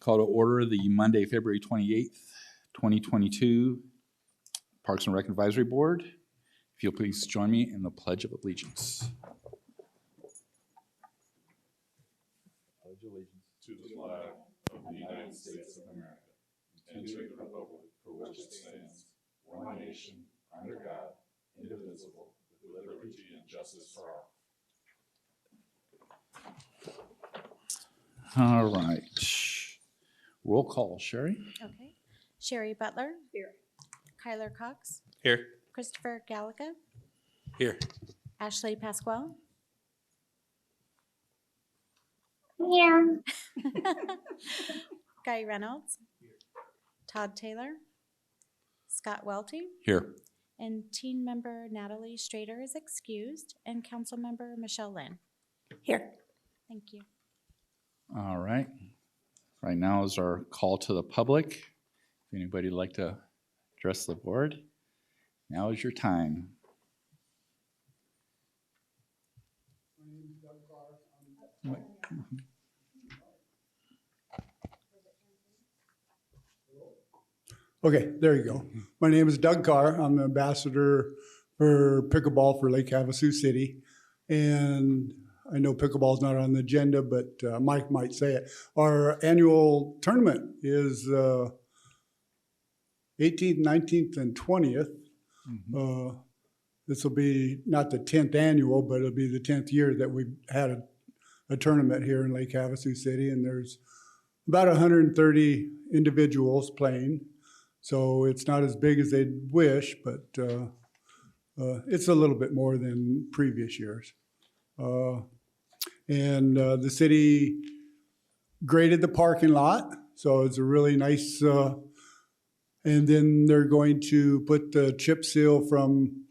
Call to order the Monday, February 28th, 2022 Parks and Rec Advisory Board. If you'll please join me in the Pledge of Allegiance. Pledge allegiance to the flag of the United States of America and to the republic for which it stands, one nation, under God, indivisible, with liberty and justice for all. All right. Roll call, Sherry. Okay. Sherry Butler. Here. Kyler Cox. Here. Christopher Gallica. Here. Ashley Pasquale. Here. Guy Reynolds. Todd Taylor. Scott Welty. Here. And team member Natalie Strader is excused. And council member Michelle Lynn. Here. Thank you. All right. Right now is our call to the public. If anybody would like to address the board, now is your time. Okay, there you go. My name is Doug Carr. I'm the ambassador for pickleball for Lake Havasu City. And I know pickleball is not on the agenda, but Mike might say it. Our annual tournament is 18th, 19th, and 20th. Mm-hmm. This will be not the 10th annual, but it'll be the 10th year that we've had a tournament here in Lake Havasu City. And there's about 130 individuals playing. So it's not as big as they'd wish, but it's a little bit more than previous years. And the city graded the parking lot, so it's a really nice, and then they're going to put the chip seal from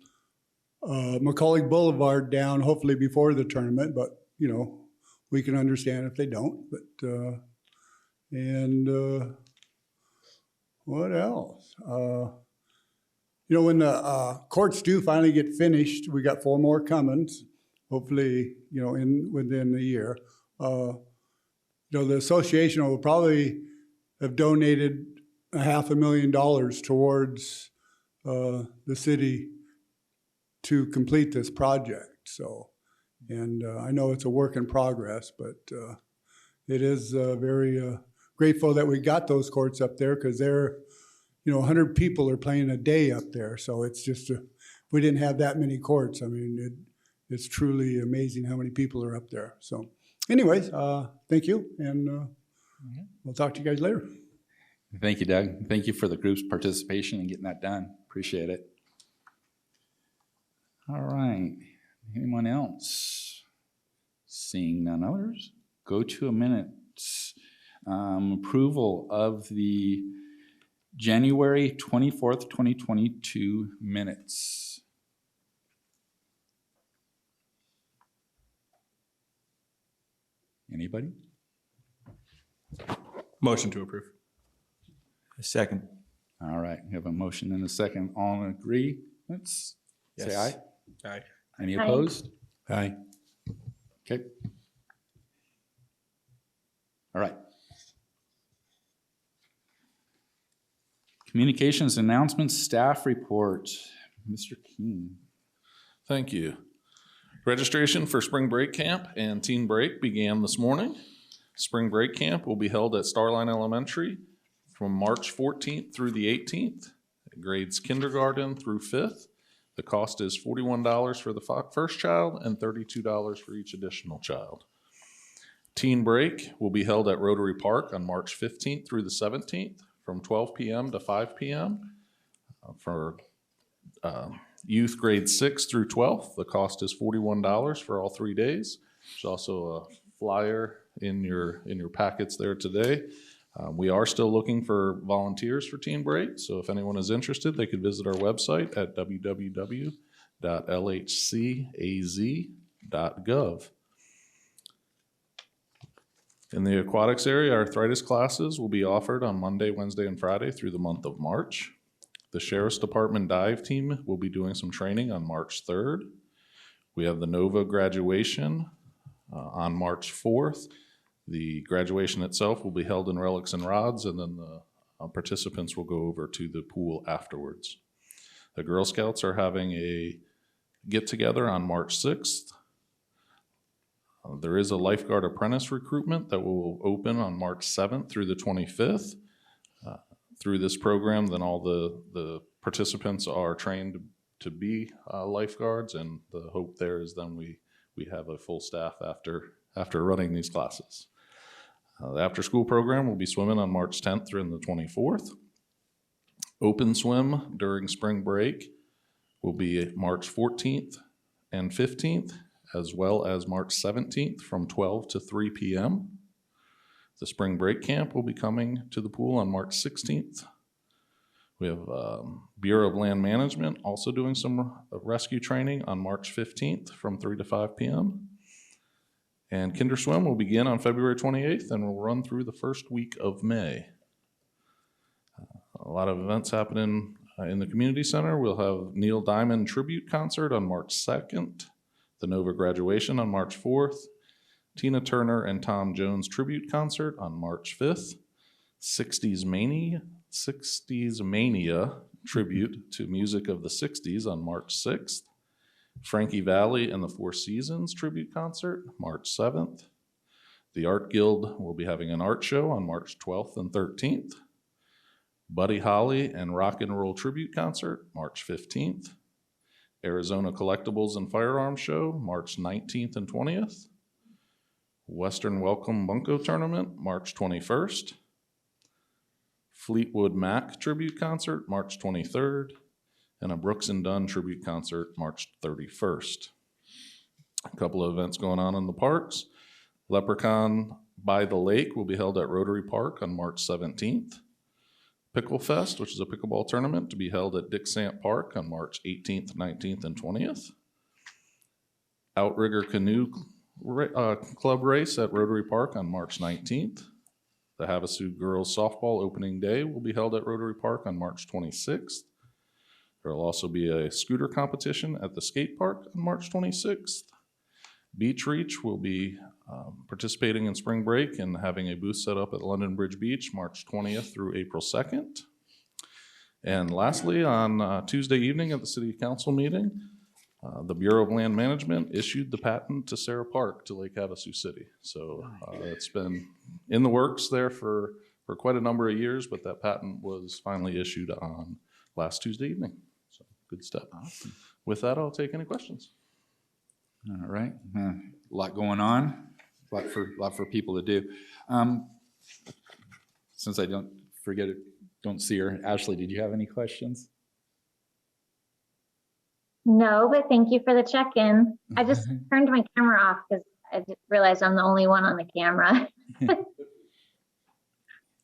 Macaulay Boulevard down, hopefully before the tournament, but, you know, we can understand if they don't, but, and what else? You know, when the courts do finally get finished, we got 4 more coming. Hopefully, you know, within the year. You know, the association will probably have donated $500,000 towards the city to complete this project. So, and I know it's a work in progress, but it is very grateful that we got those courts up there because they're, you know, 100 people are playing a day up there. So it's just, if we didn't have that many courts, I mean, it's truly amazing how many people are up there. So anyways, thank you, and we'll talk to you guys later. Thank you, Doug. Thank you for the group's participation in getting that done. Appreciate it. All right. Anyone else? Seeing none others, go to a minutes. Approval of the January 24th, 2022 minutes. Anybody? Motion to approve. A second. All right, we have a motion and a second. All in agree? Let's say aye. Aye. Any Aye. opposed? Aye. Okay. All right. Communications announcements, staff report. Mr. King. Thank you. Registration for Spring Break Camp and Teen Break began this morning. Spring Break Camp will be held at Starline Elementary from March 14th through the 18th, grades kindergarten through 5th. The cost is $41 for the first child and $32 for each additional child. Teen Break will be held at Rotary Park on March 15th through the 17th from 12 p.m. to 5 p.m. For youth grades 6 through 12, the cost is $41 for all 3 days. There's also a flyer in your packets there today. We are still looking for volunteers for Teen Break, so if anyone is interested, they could visit our website at www.lhcaz.gov. In the aquatics area, arthritis classes will be offered on Monday, Wednesday, and Friday through the month of March. The Sheriff's Department dive team will be doing some training on March 3rd. We have the NOVA graduation on March 4th. The graduation itself will be held in relics and rods, and then the participants will go over to the pool afterwards. The Girl Scouts are having a get-together on March 6th. There is a Lifeguard Apprentice recruitment that will open on March 7th through the 25th. Through this program, then all the participants are trained to be lifeguards, and the hope there is then we have a full staff after running these classes. The after-school program will be swimming on March 10th through the 24th. Open swim during spring break will be March 14th and 15th, as well as March 17th from 12 to 3 p.m. The spring break camp will be coming to the pool on March 16th. We have Bureau of Land Management also doing some rescue training on March 15th from 3 to 5 p.m. And Kinder Swim will begin on February 28th and will run through the first week of May. A lot of events happening in the community center. We'll have Neil Diamond Tribute Concert on March 2nd, the Nova Graduation on March 4th, Tina Turner and Tom Jones Tribute Concert on March 5th, 60s Mania Tribute to Music of the 60s on March 6th, Frankie Valli and the Four Seasons Tribute Concert, March 7th. The Art Guild will be having an art show on March 12th and 13th. Buddy Holly and Rock and Roll Tribute Concert, March 15th. Arizona Collectibles and Firearms Show, March 19th and 20th. Western Welcome Bunko Tournament, March 21st. Fleetwood Mac Tribute Concert, March 23rd. And a Brooks and Dunn Tribute Concert, March 31st. A couple of events going on in the parks. Leprechaun by the Lake will be held at Rotary Park on March 17th. Picklefest, which is a pickleball tournament, to be held at Dick Sant Park on March 18th, 19th, and 20th. Outrigger Canoe Club Race at Rotary Park on March 19th. The Havasu Girls Softball Opening Day will be held at Rotary Park on March 26th. There will also be a scooter competition at the skate park on March 26th. Beach Reach will be participating in spring break and having a booth set up at London Bridge Beach March 20th through April 2nd. And lastly, on Tuesday evening at the City Council meeting, the Bureau of Land Management issued the patent to Sarah Park to Lake Havasu City. So it's been in the works there for quite a number of years, but that patent was finally issued on last Tuesday evening. So good stuff. Awesome. With that, I'll take any questions. All right, a lot going on, a lot for people to do. Since I don't see her, Ashley, did you have any questions? No, but thank you for the check-in. I just turned my camera off because I just realized I'm the only one on the camera.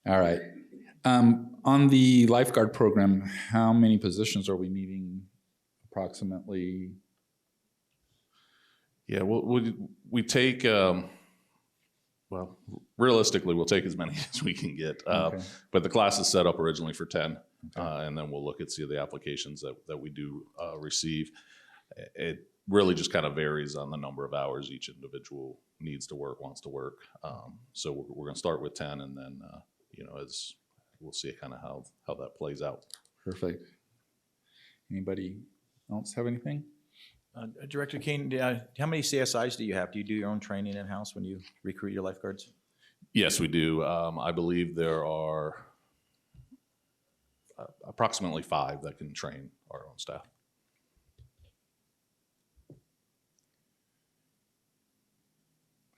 All right. On the lifeguard program, how many positions are we needing approximately? Yeah, we take, well, realistically, we'll take as many as we can get. Okay. But the class is set up originally for 10, and then we'll look and see the applications that we do receive. It really just kind of varies on the number of hours each individual needs to work, wants to work. So we're going to start with 10, and then, as we'll see kind of how that plays out. Perfect. Anybody else have anything? Director Kane, how many CSIs do you have? Do you do your own training in-house when you recruit your lifeguards? Yes, we do. I believe there are approximately 5 that can train our own staff.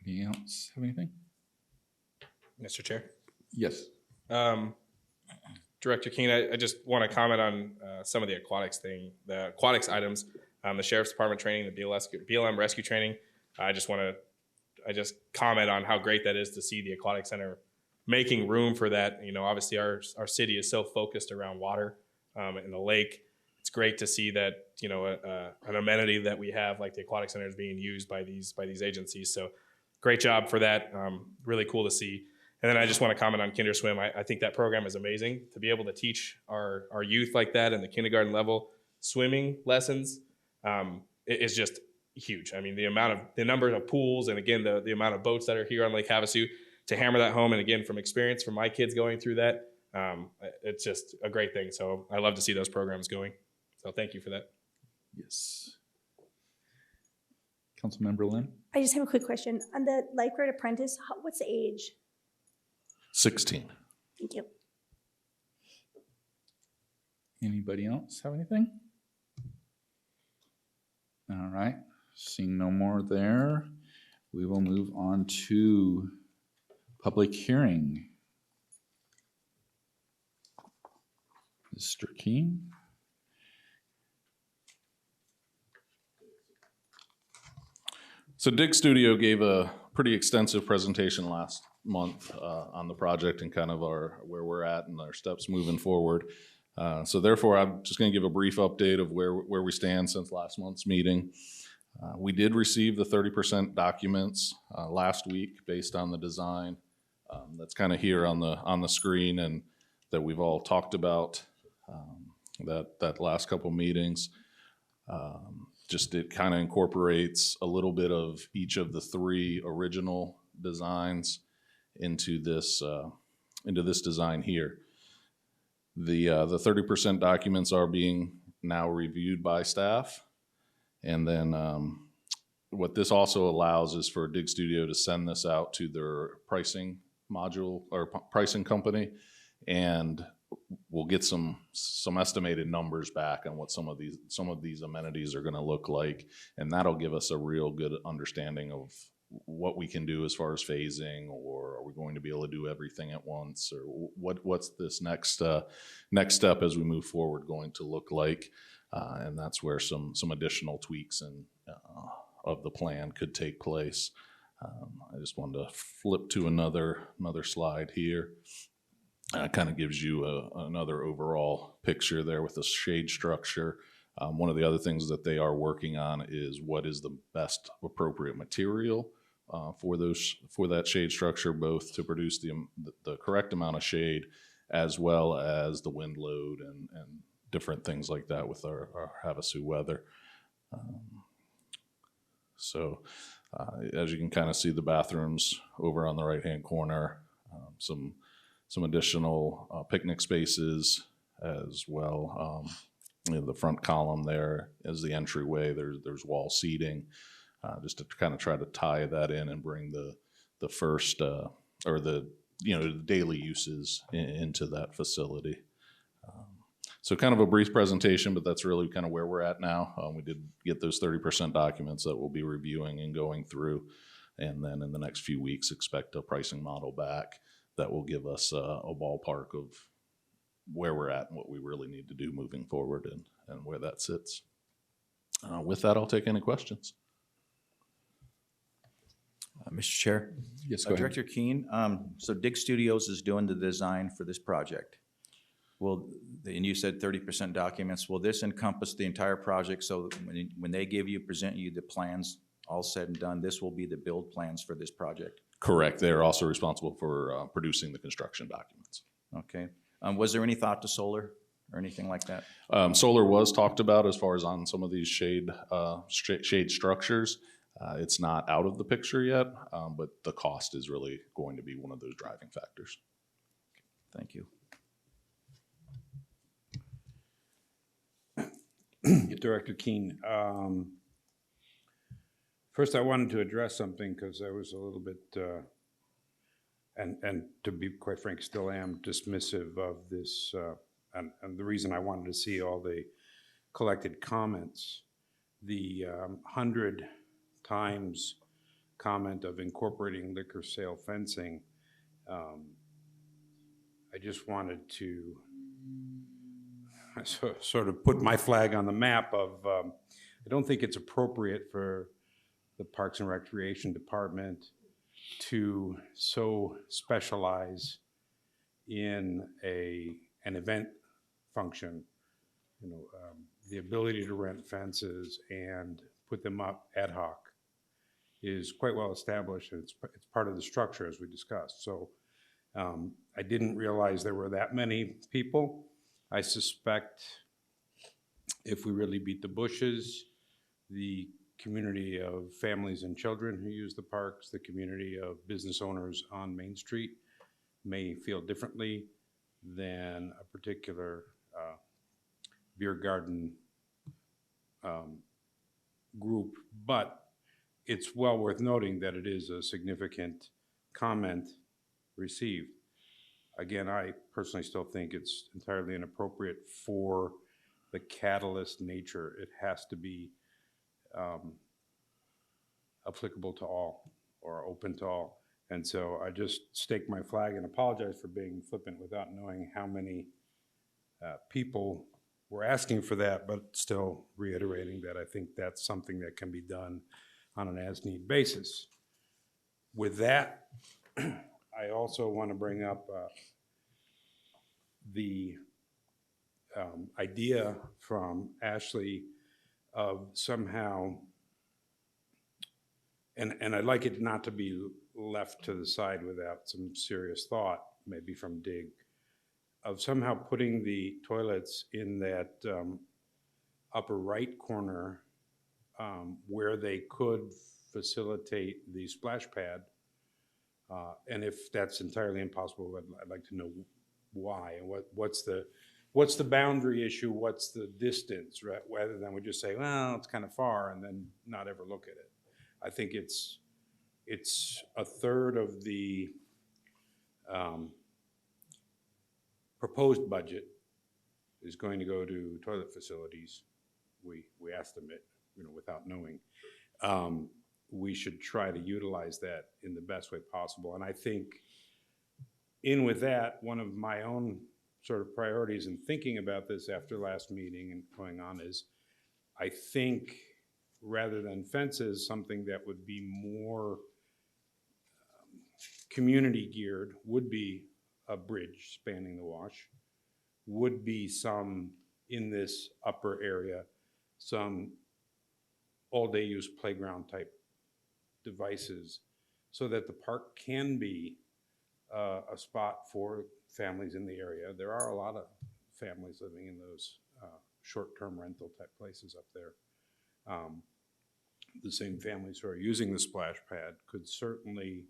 Anybody else have anything? Mr. Chair. Yes. Director Keene, I just want to comment on some of the aquatics items, the Sheriff's Department training, the BLM rescue training. I just comment on how great that is to see the Aquatic Center making room for that. Obviously our city is so focused around water and the lake. It's great to see that, an amenity that we have like the Aquatic Center is being used by these agencies. So great job for that. Really cool to see. And then I just want to comment on Kinder Swim. I think that program is amazing. To be able to teach our youth like that in the kindergarten level swimming lessons is just huge. I mean, the number of pools and again, the amount of boats that are here on Lake Havasu, to hammer that home. And again, from experience from my kids going through that, it's just a great thing. So I love to see those programs going. So thank you for that. Yes. Councilmember Lynn? I just have a quick question. On the Lifeguard Apprentice, what's the age? 16. Thank you. Anybody else have anything? All right, seeing no more there, we will move on to public hearing. Mr. King? So Dig Studio gave a pretty extensive presentation last month on the project and kind of where we're at and our steps moving forward. So therefore, I'm just going to give a brief update of where we stand since last month's meeting. We did receive the 30% documents last week based on the design. That's kind of here on the screen and that we've all talked about that last couple meetings. Just it kind of incorporates a little bit of each of the 3 original designs into this design here. The 30% documents are being now reviewed by staff. And then what this also allows is for Dig Studio to send this out to their pricing module or pricing company. And we'll get some estimated numbers back on what some of these amenities are going to look like. And that'll give us a real good understanding of what we can do as far as phasing, or are we going to be able to do everything at once, or what's this next step as we move forward going to look like, and that's where some additional tweaks and of the plan could take place. I just wanted to flip to another slide here. Kind of gives you another overall picture there with the shade structure. One of the other things that they are working on is what is the best appropriate material for that shade structure, both to produce the correct amount of shade as well as the wind load and different things like that with our Havasu weather. As you can kind of see, the bathrooms over on the right-hand corner, some additional picnic spaces as well. The front column there is the entryway. There's wall seating, just to kind of try to tie that in and bring the first or the daily uses into that facility. So kind of a brief presentation, but that's really kind of where we're at now. We did get those 30% documents that we'll be reviewing and going through, and then in the next few weeks expect a pricing model back that will give us a ballpark of where we're at and what we really need to do moving forward and where that sits. With that, I'll take any questions. Mr. Chair? Yes, go ahead. Director Keene, so Dig Studios is doing the design for this project. And you said 30% documents. Will this encompass the entire project? So when they present you the plans, all said and done, this will be the build plans for this project? Correct. They're also responsible for producing the construction documents. Okay. Was there any thought to solar or anything like that? Solar was talked about as far as on some of these shade structures. It's not out of the picture yet, but the cost is really going to be one of those driving factors. Thank you. Director Keene, first I wanted to address something because I was a little bit, and to be quite frank, still am dismissive of this, and the reason I wanted to see all the collected comments, the 100 times comment of incorporating liquor sale fencing, I just wanted to sort of put my flag on the map of, I don't think it's appropriate for the Parks and Recreation Department to so specialize in an event function. The ability to rent fences and put them up ad hoc is quite well established, and it's part of the structure as we discussed. So I didn't realize there were that many people. I suspect if we really beat the bushes, the community of families and children who use the parks, the community of business owners on Main Street may feel differently than a particular beer garden group. But it's well worth noting that it is a significant comment received. Again, I personally still think it's entirely inappropriate for the catalyst nature. It has to be applicable to all or open to all. And so I just stake my flag and apologize for being flippant without knowing how many people were asking for that, but still reiterating that I think that's something that can be done on an as-need basis. With that, I also want to bring up the idea from Ashley of somehow, and I'd like it not to be left to the side without some serious thought, maybe from DIG, of somehow putting the toilets in that upper right corner where they could facilitate the splash pad. And if that's entirely impossible, I'd like to know why and what's the boundary issue, what's the distance, right? Rather than we just say, well, it's kind of far and then not ever look at it. I think it's a third of the proposed budget is going to go to toilet facilities. We estimate, without knowing. We should try to utilize that in the best way possible. And I think in with that, one of my own sort of priorities in thinking about this after last meeting and going on is, I think rather than fences, something that would be more community geared would be a bridge spanning the wash, would be some, in this upper area, some all-day use playground type devices so that the park can be a spot for families in the area. There are a lot of families living in those short-term rental type places up there. The same families who are using the splash pad could certainly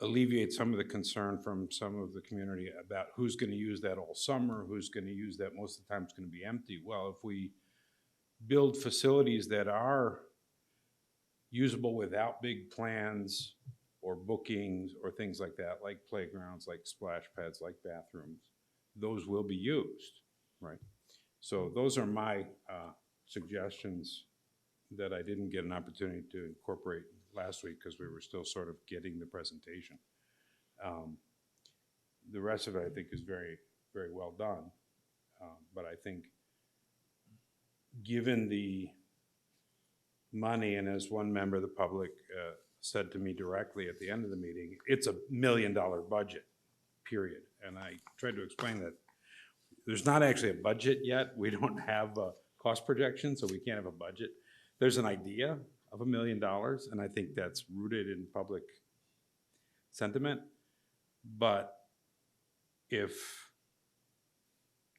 alleviate some of the concern from some of the community about who's going to use that all summer, who's going to use that most of the time it's going to be empty. Well, if we build facilities that are usable without big plans or bookings or things like that, like playgrounds, like splash pads, like bathrooms, those will be used, right? So those are my suggestions that I didn't get an opportunity to incorporate last week because we were still sort of getting the presentation. The rest of it, I think, is very, very well done. But I think given the money, and as one member of the public said to me directly at the end of the meeting, it's $1 million budget, period. And I tried to explain that there's not actually a budget yet. We don't have a cost projection, so we can't have a budget. There's an idea of $1 million, and I think that's rooted in public sentiment. But if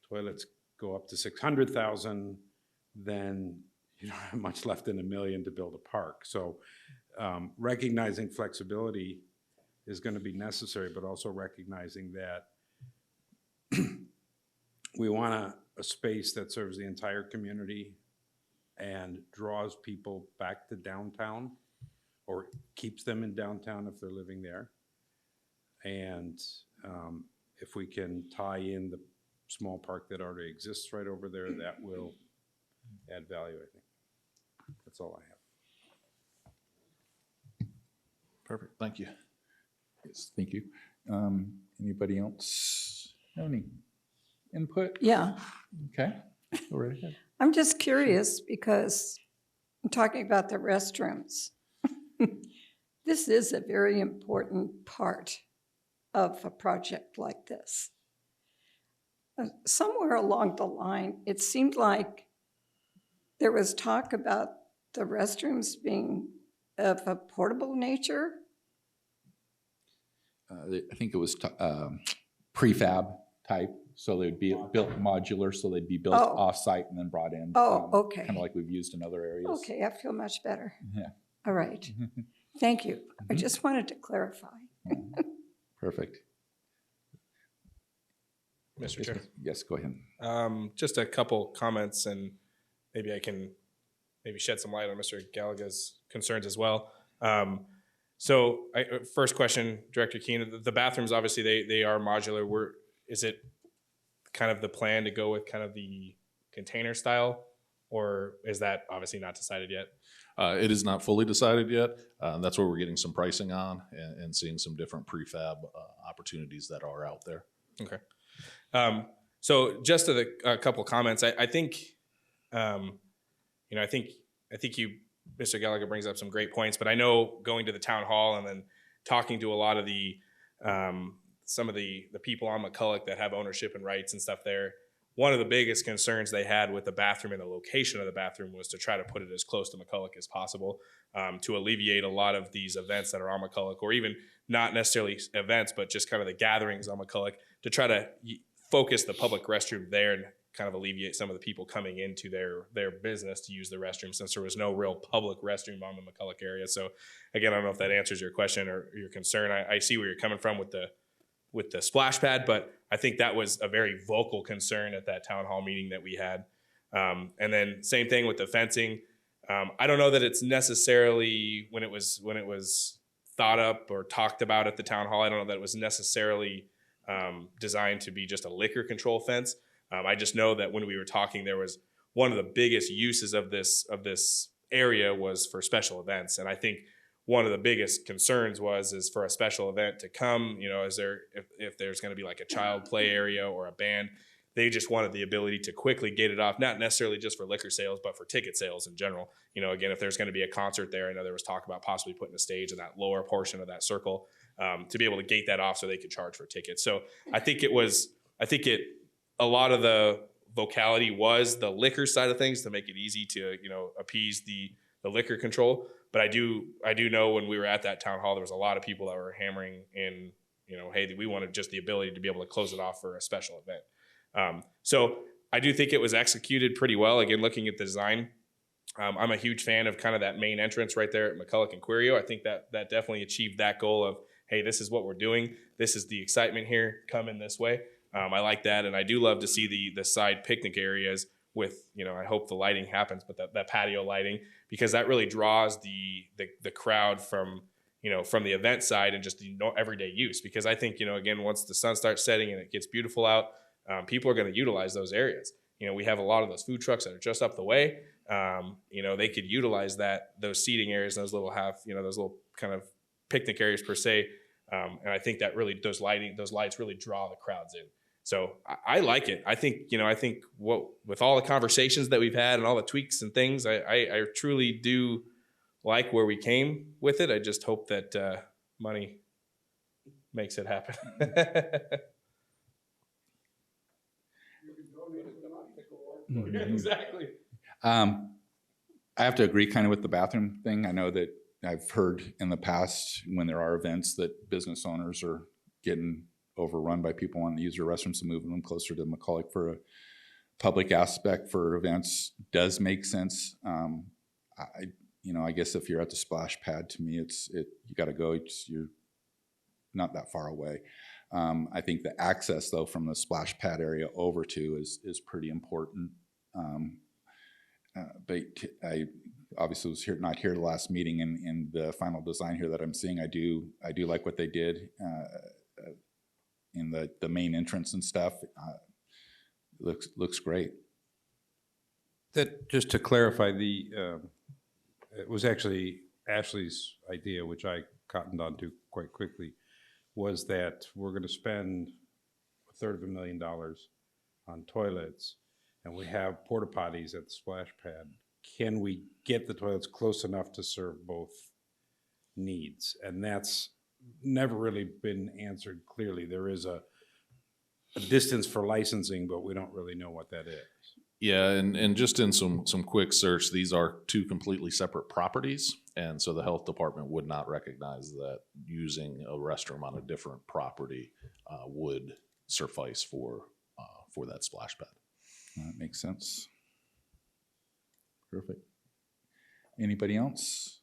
toilets go up to 600,000, then you don't have much left in $1 million to build a park. So recognizing flexibility is going to be necessary, but also recognizing that we want a space that serves the entire community and draws people back to downtown or keeps them in downtown if they're living there. And if we can tie in the small park that already exists right over there, that will add value, I think. That's all I have. Perfect, thank you. Yes, thank you. Anybody else have any input? Yeah, Okay, go right ahead. I'm just curious because I'm talking about the restrooms. This is a very important part of a project like this. Somewhere along the line, it seemed like there was talk about the restrooms being of a portable nature. I think it was prefab type. So they'd be built modular, so they'd be built Oh. off-site and then brought in. Oh, okay. Kind of like we've used in other areas. Okay, I feel much better. Yeah. All right. Thank you. I just wanted to clarify. Perfect. Mr. Chair. Yes, go ahead. Just a couple comments, and maybe I can shed some light on Mr. Gallagher's concerns as well. First question, Director Keene, the bathrooms, obviously they are modular. Is it kind of the plan to go with kind of the container style, or is that obviously not decided yet? It is not fully decided yet. That's where we're getting some pricing on and seeing some different prefab opportunities that are out there. Okay. So just a couple comments. I think, I think you, Mr. Gallagher, brings up some great points, but I know going to the town hall and then talking to a lot of the, some of the people on McCulloch that have ownership and rights and stuff there, one of the biggest concerns they had with the bathroom and the location of the bathroom was to try to put it as close to McCulloch as possible, to alleviate a lot of these events that are on McCulloch, or even not necessarily events, but just kind of the gatherings on McCulloch, to try to focus the public restroom there and kind of alleviate some of the people coming into their business to use the restroom, since there was no real public restroom on the McCulloch area. So again, I don't know if that answers your question or your concern. I see where you're coming from with the splash pad, but I think that was a very vocal concern at that town hall meeting that we had. And then same thing with the fencing. I don't know that it's necessarily, when it was thought up or talked about at the town hall, I don't know that it was necessarily designed to be just a liquor control fence. I just know that when we were talking, there was one of the biggest uses of this area was for special events. And I think one of the biggest concerns is for a special event to come, if there's going to be like a child play area or a band, they just wanted the ability to quickly get it off, not necessarily just for liquor sales, but for ticket sales in general. Again, if there's going to be a concert there, I know there was talk about possibly putting a stage in that lower portion of that circle, to be able to gate that off so they could charge for tickets. So a lot of the vocality was the liquor side of things to make it easy to, appease the liquor control. But I do know when we were at that town hall, there was a lot of people that were hammering in, hey, we wanted just the ability to be able to close it off for a special event. So I do think it was executed pretty well. Again, looking at the design, I'm a huge fan of kind of that main entrance right there at McCulloch and Quirio. I think that definitely achieved that goal of, hey, this is what we're doing. This is the excitement here. Come in this way. I like that. And I do love to see the side picnic areas with, I hope the lighting happens, but that patio lighting, because that really draws the crowd from the event side and just the everyday use. Because I think, again, once the sun starts setting and it gets beautiful out, people are going to utilize those areas. We have a lot of those food trucks that are just up the way. They could utilize those seating areas, those little those little kind of picnic areas per se. And I think that really, those lights really draw the crowds in. So I like it. I think with all the conversations that we've had and all the tweaks and things, I truly do like where we came with it. I just hope that money makes it happen. Exactly. I have to agree kind of with the bathroom thing. I know that I've heard in the past when there are events that business owners are getting overrun by people wanting to use their restrooms, and moving them closer to McCulloch for a public aspect for events does make sense. I guess if you're at the splash pad, to me, you got to go. You're not that far away. I think the access though from the splash pad area over to is pretty important. But I obviously was not here the last meeting, and the final design here that I'm seeing, I do like what they did in the main entrance and stuff. Looks great. That, just to clarify, it was actually Ashley's idea, which I cottoned onto quite quickly, was that we're going to spend $250,000 on toilets, and we have porta potties at the splash pad. Can we get the toilets close enough to serve both needs? And that's never really been answered clearly. There is a distance for licensing, but we don't really know what that is. Yeah, and just in some quick search, these are two completely separate properties, and so the health department would not recognize that using a restroom on a different property would suffice for for that splash pad. That makes sense. Perfect. Anybody else?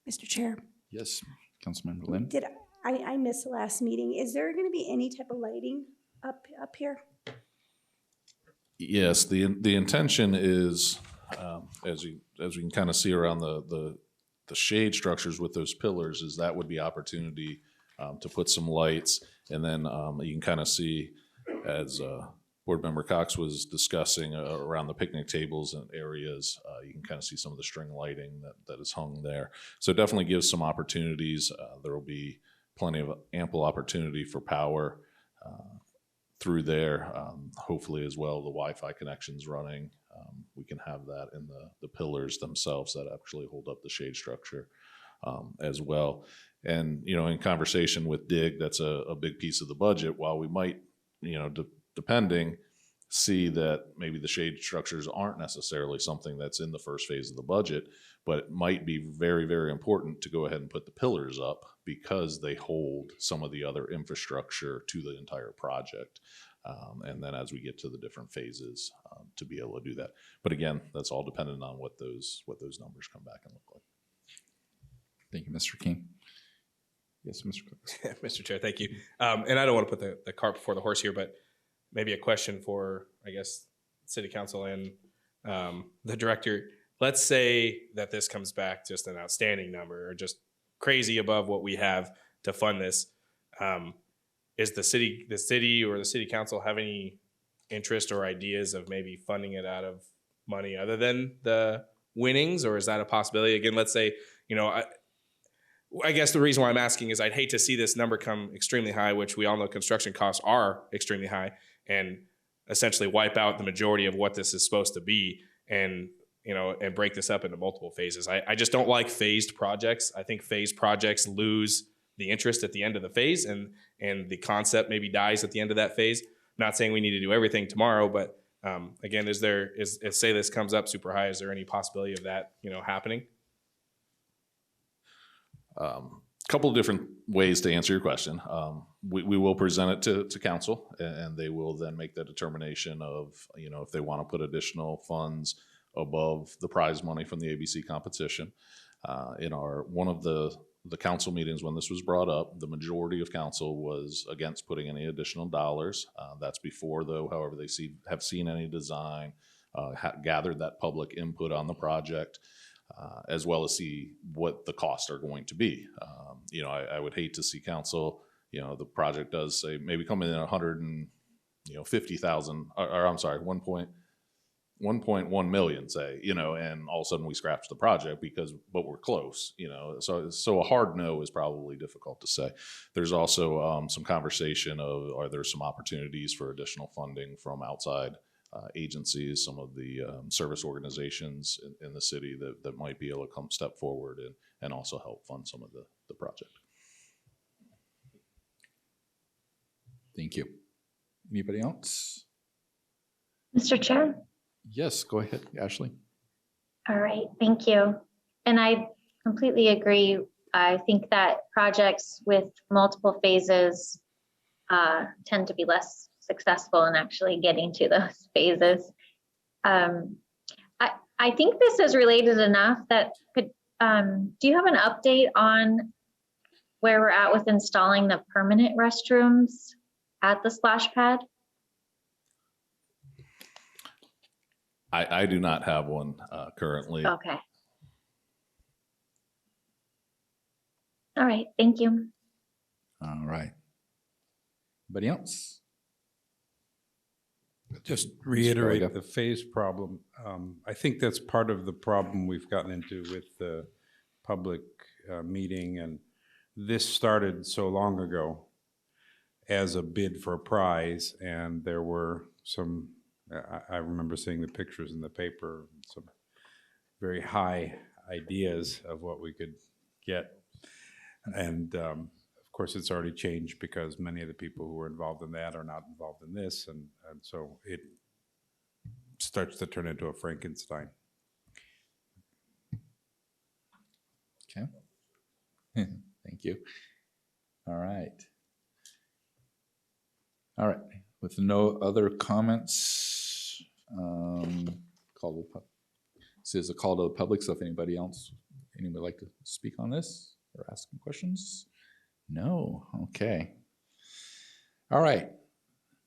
Mr. Chair, Yes, Councilmember Lynn. did I missed the last meeting? Is there going to be any type of lighting up here? Yes, the intention is, as we can kind of see around the shade structures with those pillars, is that would be opportunity to put some lights, and then you can kind of see, as Board Member Cox was discussing around the picnic tables and areas, you can kind of see some of the string lighting that is hung there. So it definitely gives some opportunities. There will be plenty of ample opportunity for power through there. Hopefully as well, the Wi-Fi connections running. We can have that in the pillars themselves that actually hold up the shade structure as well. And, in conversation with DIG, that's a big piece of the budget. While we might, depending, see that maybe the shade structures aren't necessarily something that's in the first phase of the budget, but it might be very, very important to go ahead and put the pillars up because they hold some of the other infrastructure to the entire project. And then as we get to the different phases, to be able to do that. But again, that's all dependent on what those numbers come back and look like. Thank you, Mr. King. Yes, Mr. Cook. Mr. Chair, thank you. And I don't want to put the cart before the horse here, but maybe a question for, I guess, City Council and the director. Let's say that this comes back just an outstanding number or just crazy above what we have to fund this. Is the city or the City Council have any interest or ideas of maybe funding it out of money other than the winnings, or is that a possibility? Again, let's say, I guess the reason why I'm asking is I'd hate to see this number come extremely high, which we all know construction costs are extremely high, and essentially wipe out the majority of what this is supposed to be, and break this up into multiple phases. I just don't like phased projects. I think phased projects lose the interest at the end of the phase, and the concept maybe dies at the end of that phase. I'm not saying we need to do everything tomorrow, but again, say this comes up super high, is there any possibility of that happening? Couple of different ways to answer your question. We will present it to council, and they will then make that determination of, if they want to put additional funds above the prize money from the ABC competition. In one of the council meetings when this was brought up, the majority of council was against putting any additional dollars. That's before, though, however, they have seen any design, gathered that public input on the project, as well as see what the costs are going to be. I would hate to see council, the project does say maybe come in at 150,000, or I'm sorry, 1.1 million, say, and all of a sudden we scratch the project but we're close, so a hard no is probably difficult to say. There's also some conversation of, are there some opportunities for additional funding from outside agencies, some of the service organizations in the city that might be able to come step forward and also help fund some of the project. Thank you. Anybody else? Mr. Chair? Yes, go ahead, Ashley. All right, thank you. And I completely agree. I think that projects with multiple phases tend to be less successful in actually getting to those phases. I think this is related enough that do you have an update on where we're at with installing the permanent restrooms at the splash pad? I do not have one currently. Okay. All right, thank you. All right. Anybody else? Just reiterate Go. the phase problem. I think that's part of the problem we've gotten into with the public meeting, and this started so long ago as a bid for a prize, and there were some, I remember seeing the pictures in the paper, some very high ideas of what we could get. And of course, it's already changed because many of the people who were involved in that are not involved in this. And so it starts to turn into a Frankenstein. Okay. Thank you. All right. All right. With no other comments, this is a call to the public, so if anybody would like to speak on this or ask some questions? No, okay. All right,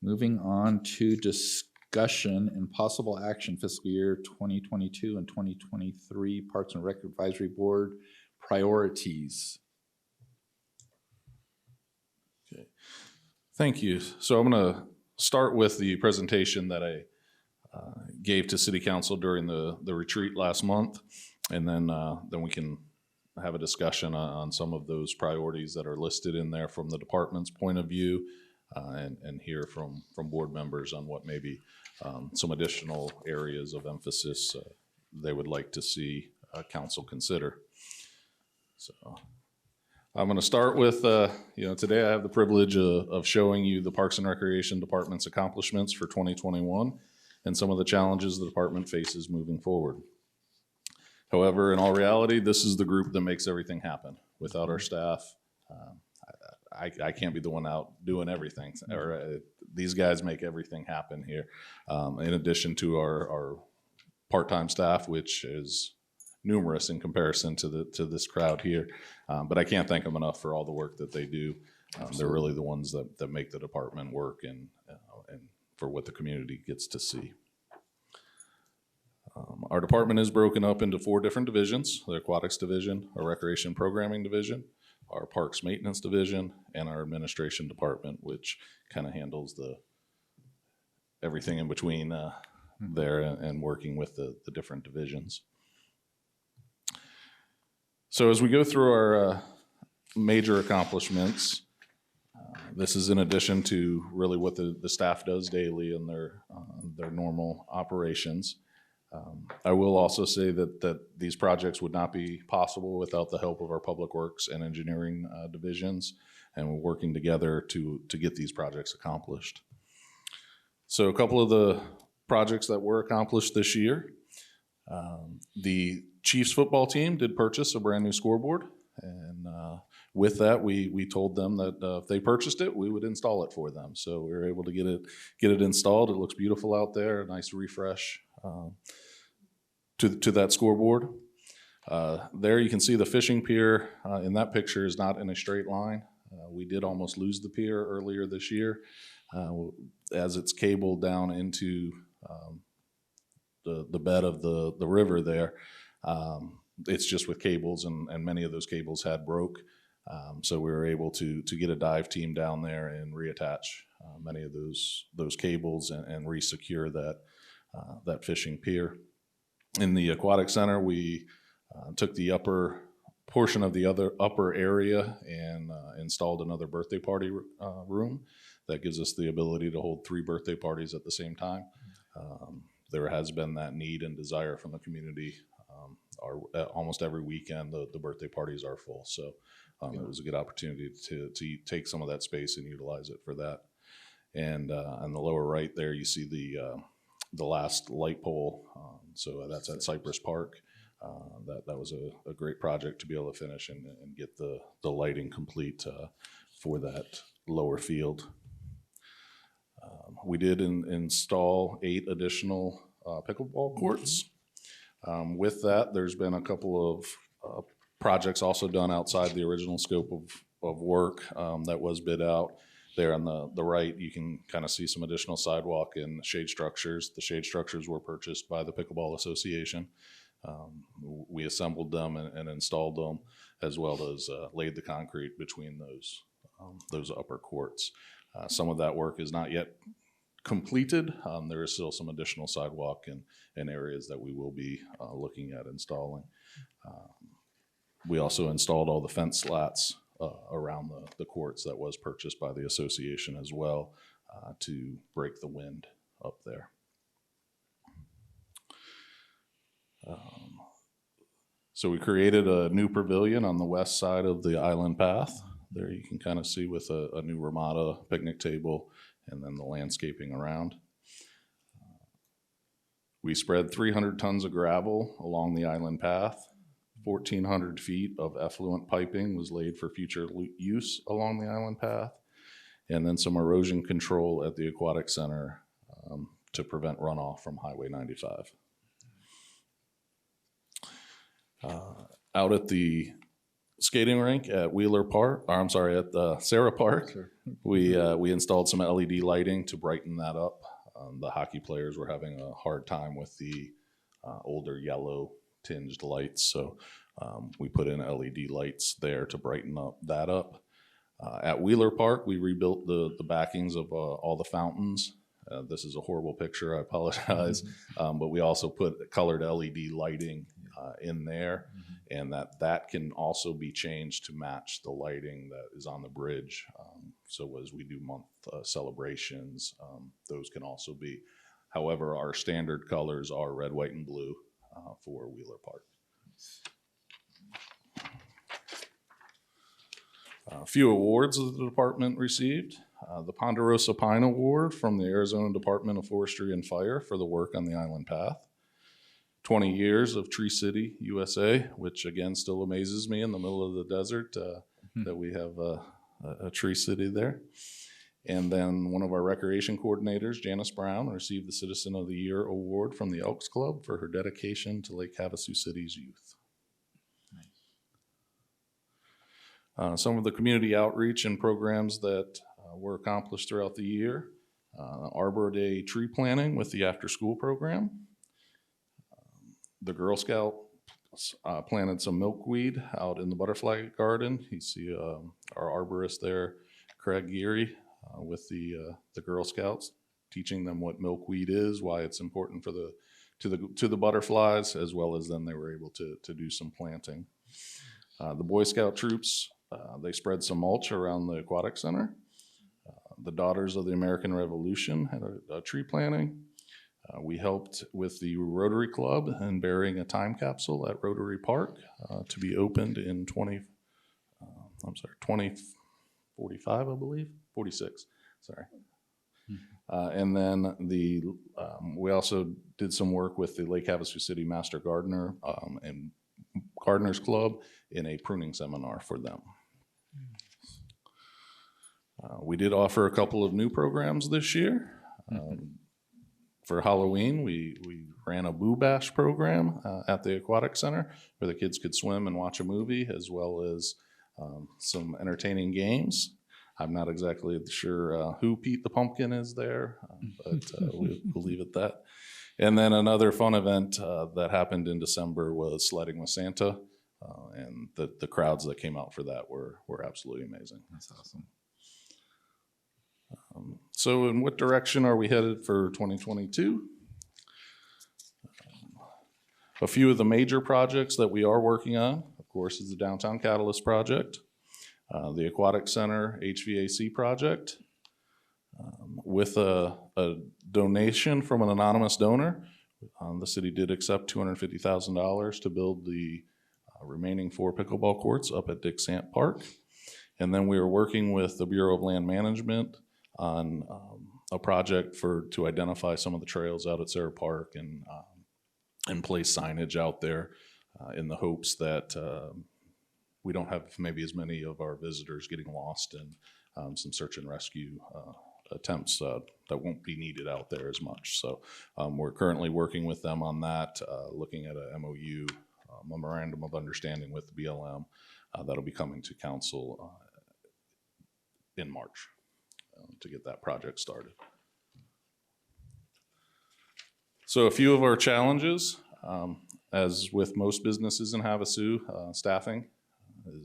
moving on to discussion and possible action fiscal year 2022 and 2023 Parks and Rec Advisory Board priorities. Okay. Thank you. So I'm going to start with the presentation that I gave to City Council during the retreat last month, and then we can have a discussion on some of those priorities that are listed in there from the department's point of view, and hear from board members on what maybe some additional areas of emphasis they would like to see council consider. So I'm going to start with, today I have the privilege of showing you the Parks and Recreation Department's accomplishments for 2021 and some of the challenges the department faces moving forward. However, in all reality, this is the group that makes everything happen. Without our staff, I can't be the one out doing everything. These guys make everything happen here. In addition to our part-time staff, which is numerous in comparison to this crowd here. But I can't thank them enough for all the work that they do. They're really the ones that make the department work and for what the community gets to see. Our department is broken up into 4 different divisions: the aquatics division, our recreation programming division, our parks maintenance division, and our administration department, which kind of handles everything in between there and working with the different divisions. So as we go through our major accomplishments, this is in addition to really what the staff does daily in their normal operations. I will also say that these projects would not be possible without the help of our public works and engineering divisions, and we're working together to get these projects accomplished. So a couple of the projects that were accomplished this year, the Chiefs football team did purchase a brand new scoreboard, and with that, we told them that if they purchased it, we would install it for them. So we were able to get it installed. It looks beautiful out there. A nice refresh to that scoreboard. There you can see the fishing pier in that picture is not in a straight line. We did almost lose the pier earlier this year as it's cabled down into the bed of the river there. It's just with cables, and many of those cables had broke. So we were able to get a dive team down there and reattach many of those cables and re-secure that fishing pier. In the aquatic center, we took the upper portion of the upper area and installed another birthday party room that gives us the ability to hold 3 birthday parties at the same time. There has been that need and desire from the community. Almost every weekend, the birthday parties are full. So it was a good opportunity to take some of that space and utilize it for that. And on the lower right there, you see the last light pole. So that's at Cypress Park. That was a great project to be able to finish and get the lighting complete for that lower field. We did install 8 additional pickleball courts. With that, there's been a couple of projects also done outside the original scope of work that was bid out. There on the right, you can kind of see some additional sidewalk and shade structures. The shade structures were purchased by the Pickleball Association. We assembled them and installed them, as well as laid the concrete between those upper courts. Some of that work is not yet completed. There is still some additional sidewalk and areas that we will be looking at installing. We also installed all the fence slats around the courts that was purchased by the association as well to break the wind up there. So we created a new pavilion on the west side of the island path. There you can kind of see with a new Ramada picnic table and then the landscaping around. We spread 300 tons of gravel along the island path. 1,400 feet of effluent piping was laid for future use along the island path. and then some erosion control at the aquatic center to prevent runoff from Highway 95. Out at the skating rink at Wheeler Park, or I'm sorry, at Sarah Park, we installed some LED lighting to brighten that up. The hockey players were having a hard time with the older yellow tinged lights, so we put in LED lights there to brighten that up. At Wheeler Park, we rebuilt the backings of all the fountains. This is a horrible picture, I apologize, but we also put colored LED lighting in there, and that can also be changed to match the lighting that is on the bridge. So as we do month celebrations, those can also be. However, our standard colors are red, white, and blue for Wheeler Park. A few awards that the department received. The Ponderosa Pine Award from the Arizona Department of Forestry and Fire for the work on the Island Path. 20 years of Tree City, USA, which again still amazes me in the middle of the desert that we have a tree city there. And then one of our recreation coordinators, Janice Brown, received the Citizen of the Year Award from the Elks Club for her dedication to Lake Havasu City's youth. Some of the community outreach and programs that were accomplished throughout the year. Arbor Day tree planting with the after-school program. The Girl Scout planted some milkweed out in the butterfly garden. You see our arborist there, Craig Geary, with the Girl Scouts, teaching them what milkweed is, why it's important for to the butterflies, as well as then they were able to do some planting. The Boy Scout troops, they spread some mulch around the aquatic center. The Daughters of the American Revolution had a tree planting. We helped with the Rotary Club in burying a time capsule at Rotary Park to be opened in 2045, I believe, 46, sorry. And then we also did some work with the Lake Havasu City Master Gardener and Gardeners Club in a pruning seminar for them. We did offer a couple of new programs this year. For Halloween, we ran a Boo Bash program at the Aquatic Center where the kids could swim and watch a movie, as well as some entertaining games. I'm not exactly sure who Pete the Pumpkin is there, but we'll leave it at that. And then another fun event that happened in December was Sledding with Santa, and the crowds that came out for that were absolutely amazing. That's awesome. So in what direction are we headed for 2022? A few of the major projects that we are working on, of course, is the Downtown Catalyst project, the Aquatic Center HVAC project, with a donation from an anonymous donor. The city did accept $250,000 to build the remaining 4 pickleball courts up at Dick Sant Park. And then we are working with the Bureau of Land Management on a project to identify some of the trails out at Sarah Park and place signage out there in the hopes that we don't have maybe as many of our visitors getting lost in some search and rescue attempts that won't be needed out there as much. So we're currently working with them on that, looking at a MOU, Memorandum of Understanding with the BLM, that'll be coming to council in March to get that project started. So a few of our challenges, as with most businesses in Havasu, staffing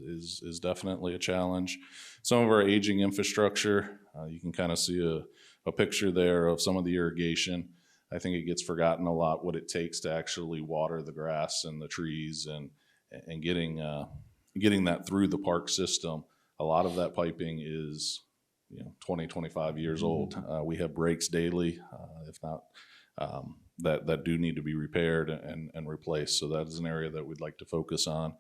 is definitely a challenge. Some of our aging infrastructure, you can kind of see a picture there of some of the irrigation. I think it gets forgotten a lot what it takes to actually water the grass and the trees and getting that through the park system. A lot of that piping is 20, 25 years old. We have breaks daily, if not, that do need to be repaired and replaced. So that is an area that we'd like to focus on.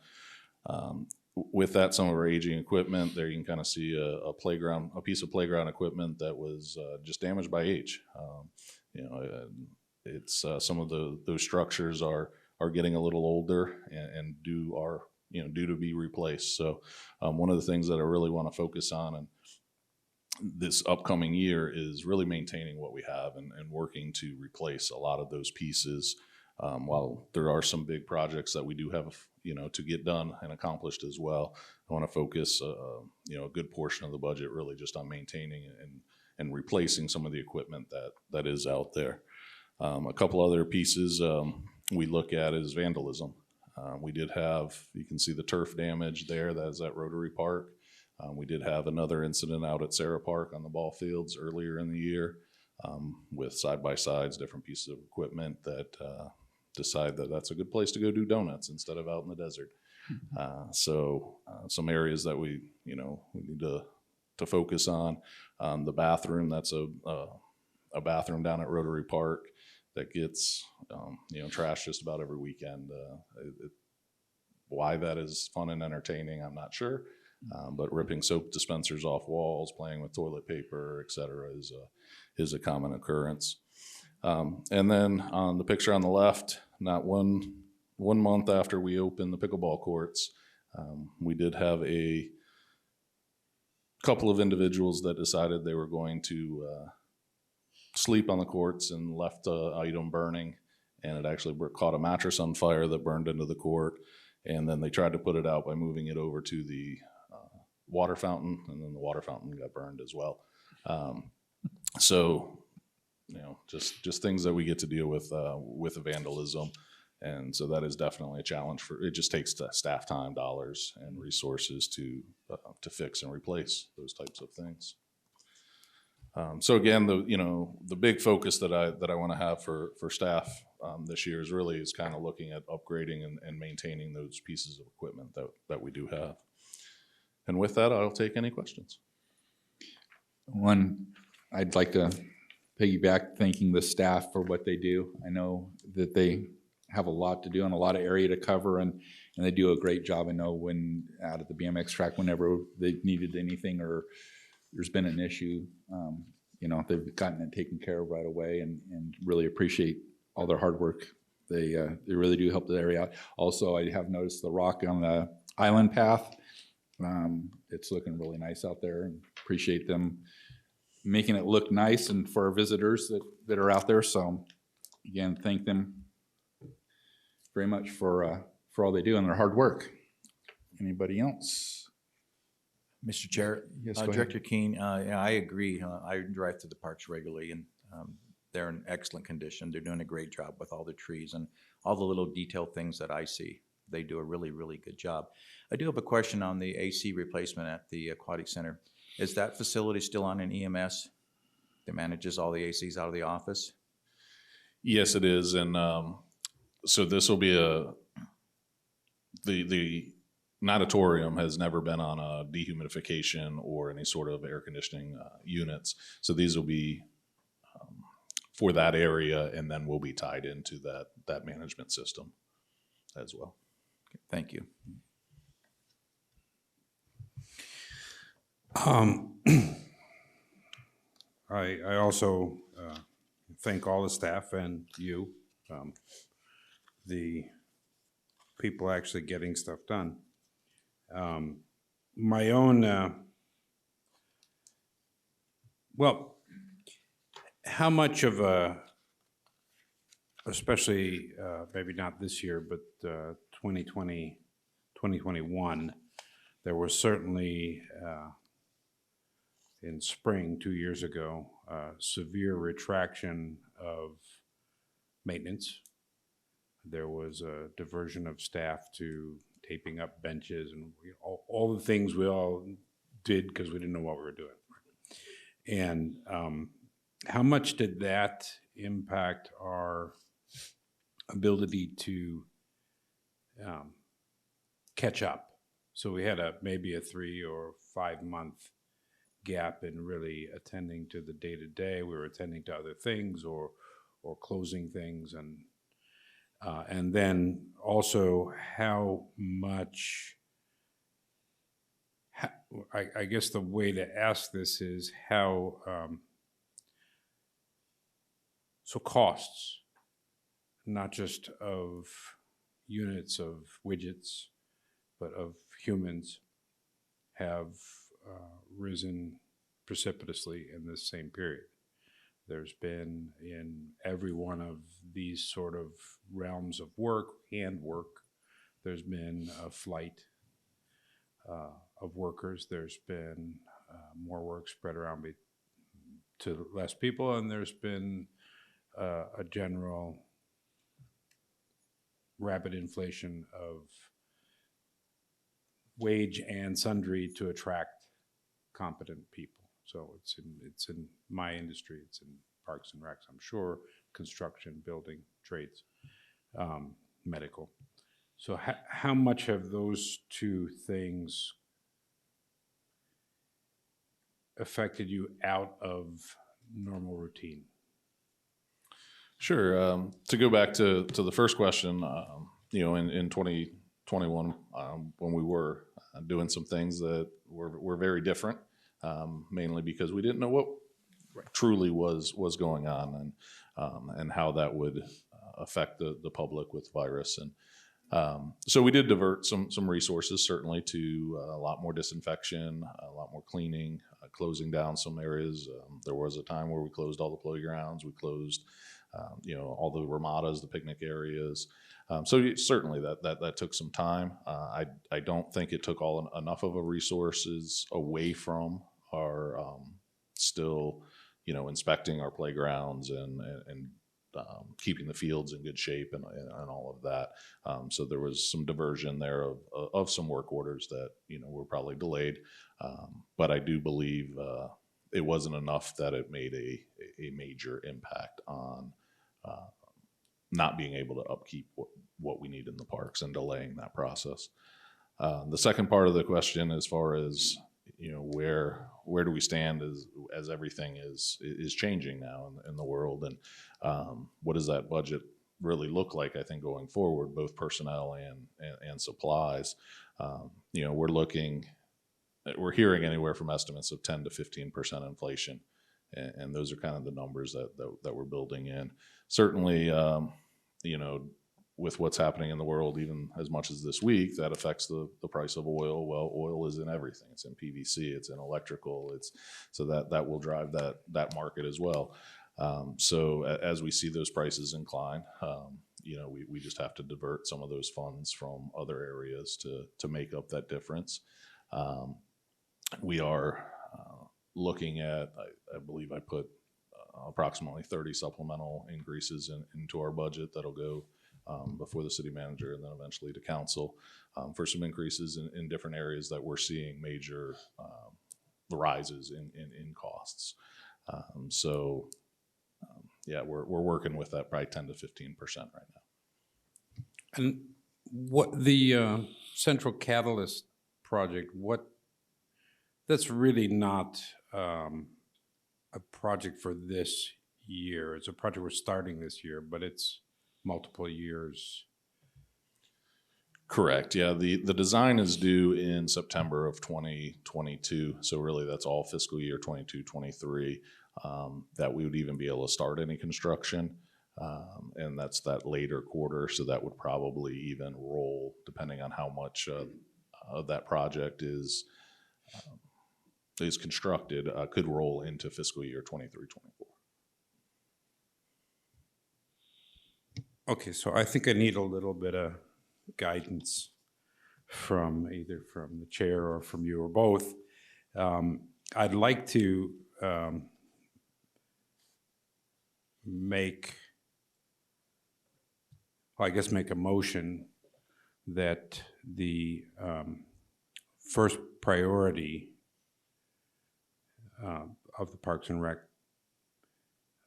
With that, some of our aging equipment, there you can kind of see a piece of playground equipment that was just damaged by age. It's some of those structures are getting a little older and due to be replaced. So one of the things that I really want to focus on this upcoming year is really maintaining what we have and working to replace a lot of those pieces. While there are some big projects that we do have, to get done and accomplished as well, I want to focus, a good portion of the budget really just on maintaining and replacing some of the equipment that is out there. A couple other pieces we look at is vandalism. We did have, you can see the turf damage there. That is at Rotary Park. We did have another incident out at Sarah Park on the ball fields earlier in the year with side-by-sides, different pieces of equipment that decide that that's a good place to go do donuts instead of out in the desert. So some areas that we need to focus on. The bathroom, that's a bathroom down at Rotary Park that gets trashed just about every weekend. Why that is fun and entertaining, I'm not sure. But ripping soap dispensers off walls, playing with toilet paper, et cetera, is a common occurrence. And then on the picture on the left, not one month after we opened the pickleball courts, we did have a couple of individuals that decided they were going to sleep on the courts and left an item burning, and it actually caught a mattress on fire that burned into the court. And then they tried to put it out by moving it over to the water fountain, and then the water fountain got burned as well. So, just things that we get to deal with vandalism. And so that is definitely a challenge it just takes staff time, dollars, and resources to fix and replace those types of things. So again, the big focus that I want to have for staff this year is kind of looking at upgrading and maintaining those pieces of equipment that we do have. And with that, I'll take any questions. One, I'd like to piggyback thanking the staff for what they do. I know that they have a lot to do and a lot of area to cover, and they do a great job. I know when out at the BMX track, whenever they've needed anything or there's been an issue, they've gotten it taken care of right away, and really appreciate all their hard work. They really do help the area out. Also, I have noticed the rock on the island path. It's looking really nice out there, and appreciate them making it look nice and for our visitors that are out there. So again, thank them very much for all they do and their hard work. Anybody else? Mr. Chair, Yes, go ahead. Director Keene, I agree. I drive through the parks regularly, and they're in excellent condition. They're doing a great job with all the trees and all the little detailed things that I see. They do a really, really good job. I do have a question on the AC replacement at the Aquatic Center. Is that facility still on an EMS that manages all the ACs out of the office? Yes, it is. And so this will be the natatorium has never been on a dehumidification or any sort of air conditioning units. So these will be for that area, and then we'll be tied into that management system as well. Okay, thank you. I also thank all the staff and you, the people actually getting stuff done. My own, how much of especially maybe not this year, but 2020, 2021, there was certainly in spring 2 years ago, severe retraction of maintenance. There was a diversion of staff to taping up benches and all the things we all did because we didn't know what we were doing. And how much did that impact our ability to catch up? So we had maybe a 3 or 5 month gap in really attending to the day-to-day. We were attending to other things or closing things, and then also how much, I guess the way to ask this is how, so costs, not just of units of widgets, but of humans have risen precipitously in this same period. There's been, in every one of these sort of realms of work, handwork, there's been a flight of workers. There's been more work spread around to less people, and there's been a general rapid inflation of wage and sundry to attract competent people. So it's in my industry, it's in parks and recs, I'm sure, construction, building, trades, medical. So how much have those two things affected you out of normal routine? Sure. To go back to the first question, in 2021, when we were doing some things that were very different, mainly because we didn't know what truly was going on and how that would affect the public with virus. And so we did divert some resources, certainly, to a lot more disinfection, a lot more cleaning, closing down some areas. There was a time where we closed all the playgrounds. We closed all the ramadas, the picnic areas. So certainly that took some time. I don't think it took enough of a resources away from our still, inspecting our playgrounds and keeping the fields in good shape and all of that. So there was some diversion there of some work orders that, were probably delayed. But I do believe it wasn't enough that it made a major impact on not being able to upkeep what we need in the parks and delaying that process. The second part of the question, as far as where do we stand as everything is changing now in the world, and what does that budget really look like? I think going forward, both personnel and supplies. We're hearing anywhere from estimates of 10 to 15% inflation. And those are kind of the numbers that we're building in. Certainly, with what's happening in the world, even as much as this week, that affects the price of oil. Well, oil is in everything. It's in PVC, it's in electrical. So that will drive that market as well. So as we see those prices incline, we just have to divert some of those funds from other areas to make up that difference. We are looking at, I believe I put approximately 30 supplemental increases into our budget that'll go before the city manager and then eventually to council for some increases in different areas that we're seeing major rises in costs. We're working with that probably 10 to 15% right now. And what the Central Catalyst project, that's really not a project for this year. It's a project we're starting this year, but it's multiple years. Correct. Yeah. The design is due in September of 2022. So really that's all fiscal year 22, 23 that we would even be able to start any construction. And that's that later quarter. So that would probably even roll, depending on how much of that project is constructed, could roll into fiscal year 23, 24. Okay, so I think I need a little bit of guidance from either from the chair or from you or both. I'd like to make a motion that the first priority of the Parks and Rec,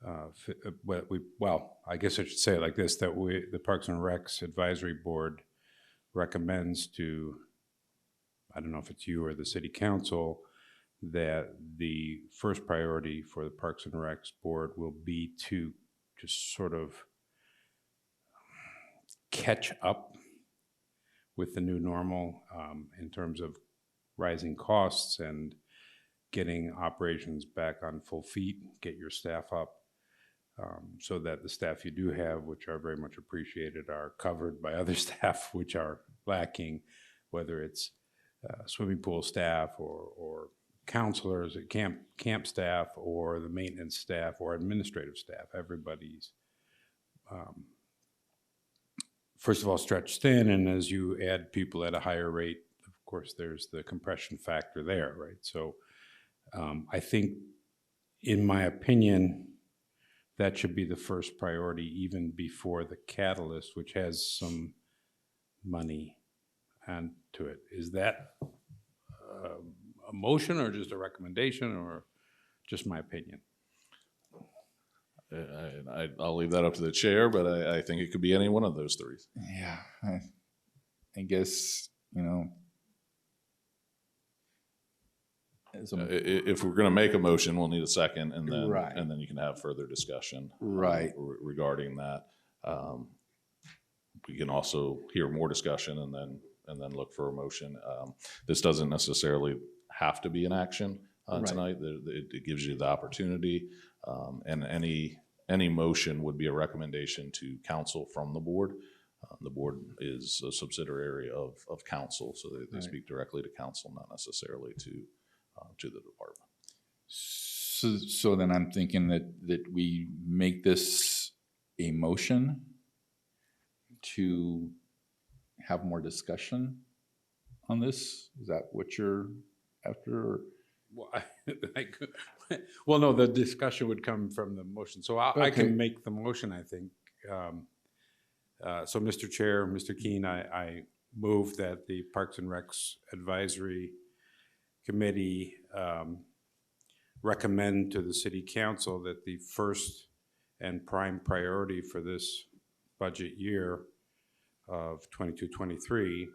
I guess I should say it like this, that the Parks and Recs Advisory Board recommends to, I don't know if it's you or the City Council, that the first priority for the Parks and Recs Board will be to just sort of catch up with the new normal in terms of rising costs and getting operations back on full feet, get your staff up so that the staff you do have, which are very much appreciated, are covered by other staff which are lacking, whether it's swimming pool staff or counselors, camp staff, or the maintenance staff, or administrative staff. Everybody's, first of all, stretched thin, and as you add people at a higher rate, of course, there's the compression factor there, right? So I think, in my opinion, that should be the first priority, even before the catalyst, which has some money onto it. Is that a motion, or just a recommendation, or just my opinion? I'll leave that up to the chair, but I think it could be any one of those three. Yeah, I guess, you know, If we're going to make a motion, we'll need a second, and then Right. and then you can have further discussion Right. regarding that. We can also hear more discussion and then look for a motion. This doesn't necessarily have to be an action Right. tonight. It gives you the opportunity, and any motion would be a recommendation to council from the board. The board is a subsidiary of council, so they Right. speak directly to council, not necessarily to the department. So then I'm thinking that we make this a motion to have more discussion on this? Is that what you're after? Or? Well, well, no, the discussion would come from the motion. So I Okay. can make the motion, I think. So, Mr. Chair, Mr. Keene, I move that the Parks and Recs Advisory Committee recommend to the City Council that the first and prime priority for this budget year of 22-23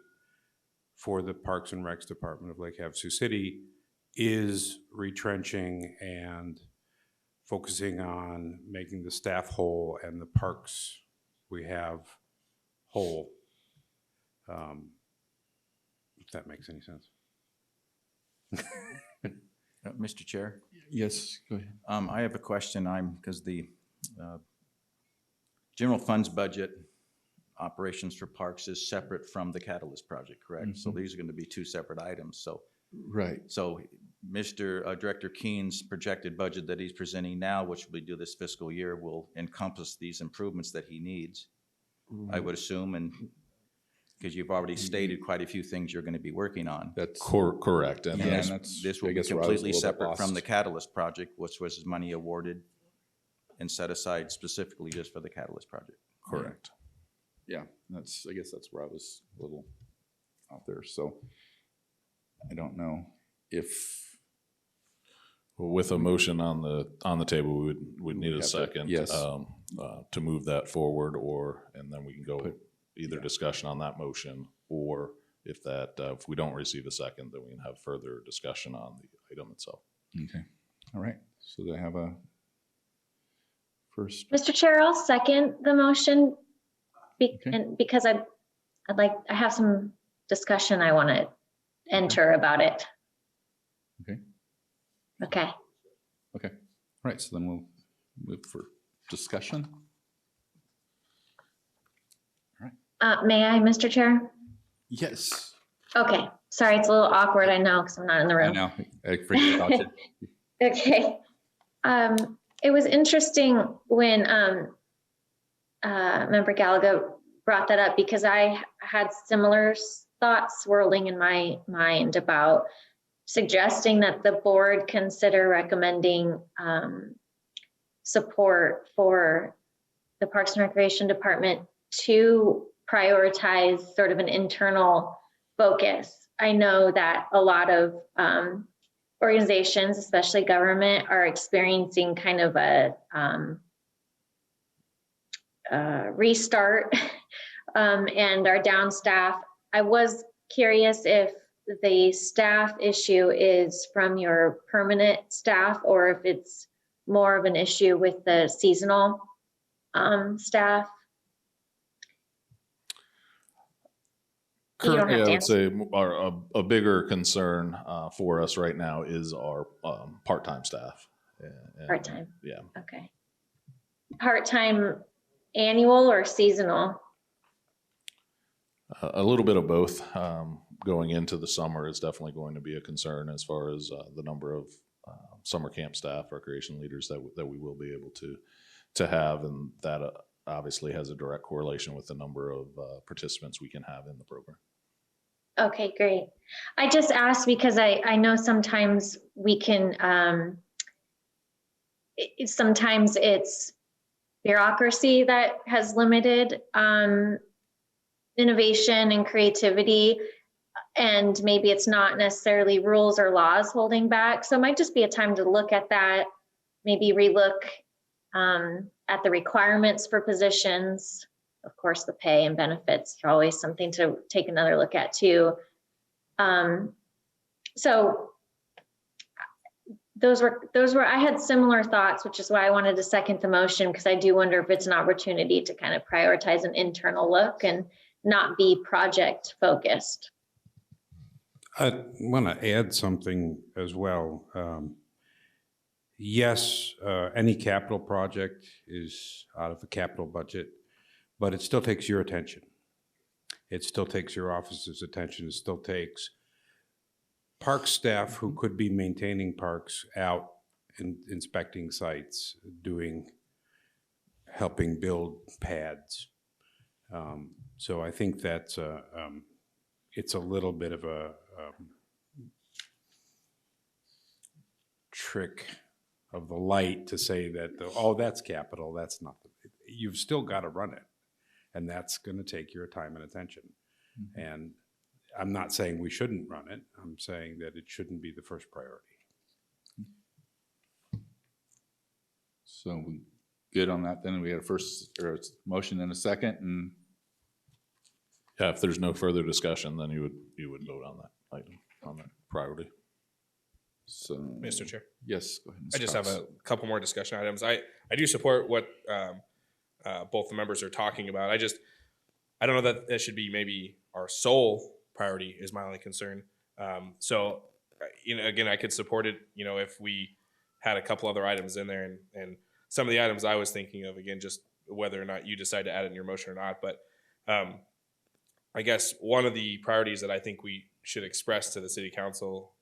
for the Parks and Recs Department of Lake Havasu City is retrenching and focusing on making the staff whole and the parks we have whole. If that makes any sense. Mr. Chair, Yes, go ahead. I have a question. Because the general funds budget operations for parks is separate from the Catalyst project, correct? So these are going to be two separate items. So Right. Mr. Director Keene's projected budget that he's presenting now, which will do this fiscal year, will encompass these improvements that he needs, I would assume, and because you've already stated quite a few things you're going to be working on. That's Correct. And Yeah, that's- and that's, This will I be guess, where I was a completely little bit separate from lost. the Catalyst project, which was money awarded and set aside specifically just for the Catalyst project. correct. Yeah, I guess that's where I was a little out there. So I don't know if, Well, with a motion on the table, we'd need a have to- second. yes. To move that forward, and then we can go Put- either discussion on that motion, or if we don't receive a second, then we can have further discussion on the item itself. okay, all right. So they have a first, Mr. Chair, I'll second the motion Okay. and because I have some discussion I want to enter about it. okay, Okay. okay. All right, so then we'll move for discussion. May I, Mr. Chair? Yes. Okay. Sorry, it's a little awkward, I know, because I'm not in the I room. know, I forget about you. Okay. It was interesting when Member Gallagher brought that up, because I had similar thoughts swirling in my mind about suggesting that the board consider recommending support for the Parks and Recreation Department to prioritize sort of an internal focus. I know that a lot of organizations, especially government, are experiencing kind of a restart and are down staff. I was curious if the staff issue is from your permanent staff or if it's more of an issue with the seasonal staff. You don't Currently, have I to would answer. say a bigger concern for us right now is our part-time staff. And, Part-time. Yeah. Okay. Part-time annual or seasonal? A little bit of both. going into the summer is definitely going to be a concern as far as the number of summer camp staff, recreation leaders that we will be able to have, and that obviously has a direct correlation with the number of participants we can have in the program. Okay, great. I just asked because I know sometimes we can, sometimes it's bureaucracy that has limited innovation and creativity, and maybe it's not necessarily rules or laws holding back. So it might just be a time to look at that, maybe relook at the requirements for positions. Of course, the pay and benefits are always something to take another look at too. So those were, I had similar thoughts, which is why I wanted to second the motion, because I do wonder if it's an opportunity to kind of prioritize an internal look and not be project focused. I want to add something as well. Yes, any capital project is out of the capital budget, but it still takes your attention. It still takes your office's attention. It still takes park staff who could be maintaining parks out and inspecting sites, helping build pads. So I think that's it's a little bit of a trick of the light to say that, oh, that's capital, that's not. You've still got to run it, and that's going to take your time and attention. Mm-hmm. And I'm not saying we shouldn't run it. I'm saying that it shouldn't be the first priority. So we good on that then? We had a first or a motion and a second, and yeah, if there's no further discussion, then you would vote on that item, on that priority. So, Mr. Chair. Yes, go ahead. I just have a couple more discussion items. I do support what both the members are talking about. I don't know that that should be maybe our sole priority is my only concern. So, again, I could support it, if we had a couple other items in there, and some of the items I was thinking of, again, just whether or not you decide to add it in your motion or not. But I guess one of the priorities that I think we should express to the city council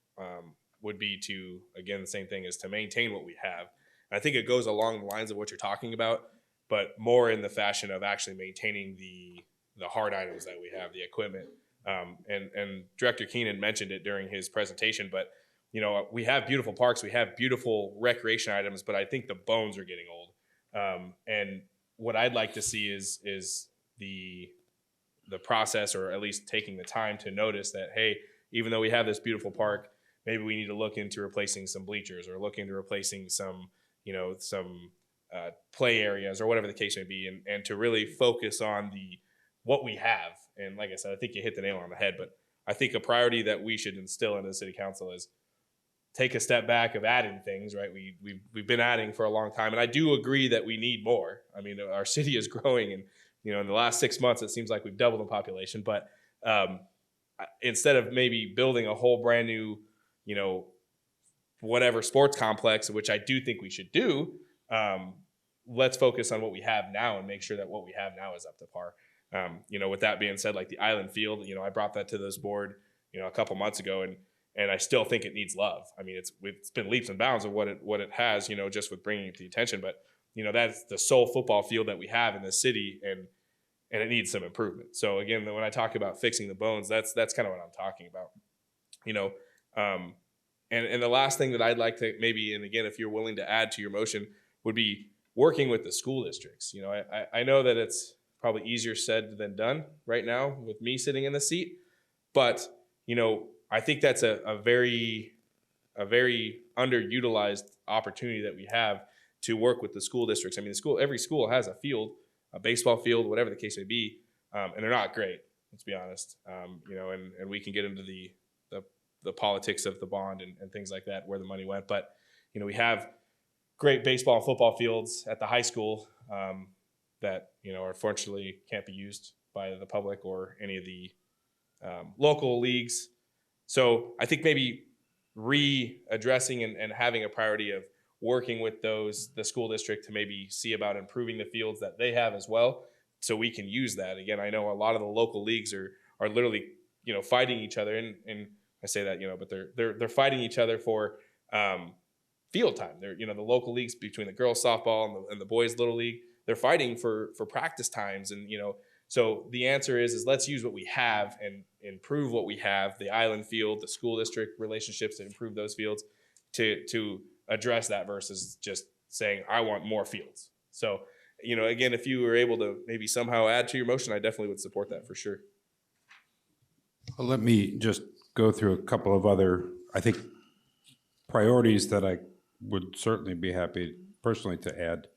would be to, again, the same thing, is to maintain what we have. And I think it goes along the lines of what you're talking about, but more in the fashion of actually maintaining the hard items that we have, the equipment. And Director Keenan mentioned it during his presentation, but we have beautiful parks, we have beautiful recreation items, but I think the bones are getting old. And what I'd like to see is the process, or at least taking the time to notice that, hey, even though we have this beautiful park, maybe we need to look into replacing some bleachers, or look into replacing some play areas, or whatever the case may be, and to really focus on what we have. And like I said, I think you hit the nail on the head, but I think a priority that we should instill into the city council is take a step back of adding things, right? We've been adding for a long time, and I do agree that we need more. I mean, our city is growing, and in the last 6 months, it seems like we've doubled in population, but instead of maybe building a whole brand new, whatever sports complex, which I do think we should do, let's focus on what we have now and make sure that what we have now is up to par. With that being said, like the island field, I brought that to this board, a couple months ago, and I still think it needs love. I mean, it's been leaps and bounds of what it has, just with bringing it to the attention, but that's the sole football field that we have in the city, and it needs some improvement. So again, when I talk about fixing the bones, that's kind of what I'm talking about, and the last thing that I'd like to maybe, and again, if you're willing to add to your motion, would be working with the school districts. I know that it's probably easier said than done right now with me sitting in the seat, but I think that's a very underutilized opportunity that we have to work with the school districts. I mean, every school has a field, a baseball field, whatever the case may be, and they're not great. Let's be honest. And we can get into the politics of the bond and things like that, where the money went. But we have great baseball and football fields at the high school that unfortunately can't be used by the public or any of the local leagues. So I think maybe readdressing and having a priority of working with the school district to maybe see about improving the fields that they have as well, so we can use that. Again, I know a lot of the local leagues are literally fighting each other, and I say that, but they're fighting each other for field time. They're, the local leagues between the girls softball and the boys little league, they're fighting for practice times. And, so the answer is let's use what we have and improve what we have, the island field, the school district relationships, to improve those fields to address that versus just saying, I want more fields. So, again, if you were able to maybe somehow add to your motion, I definitely would support that for sure. Well, let me just go through a couple of other, I think, priorities that I would certainly be happy personally to add.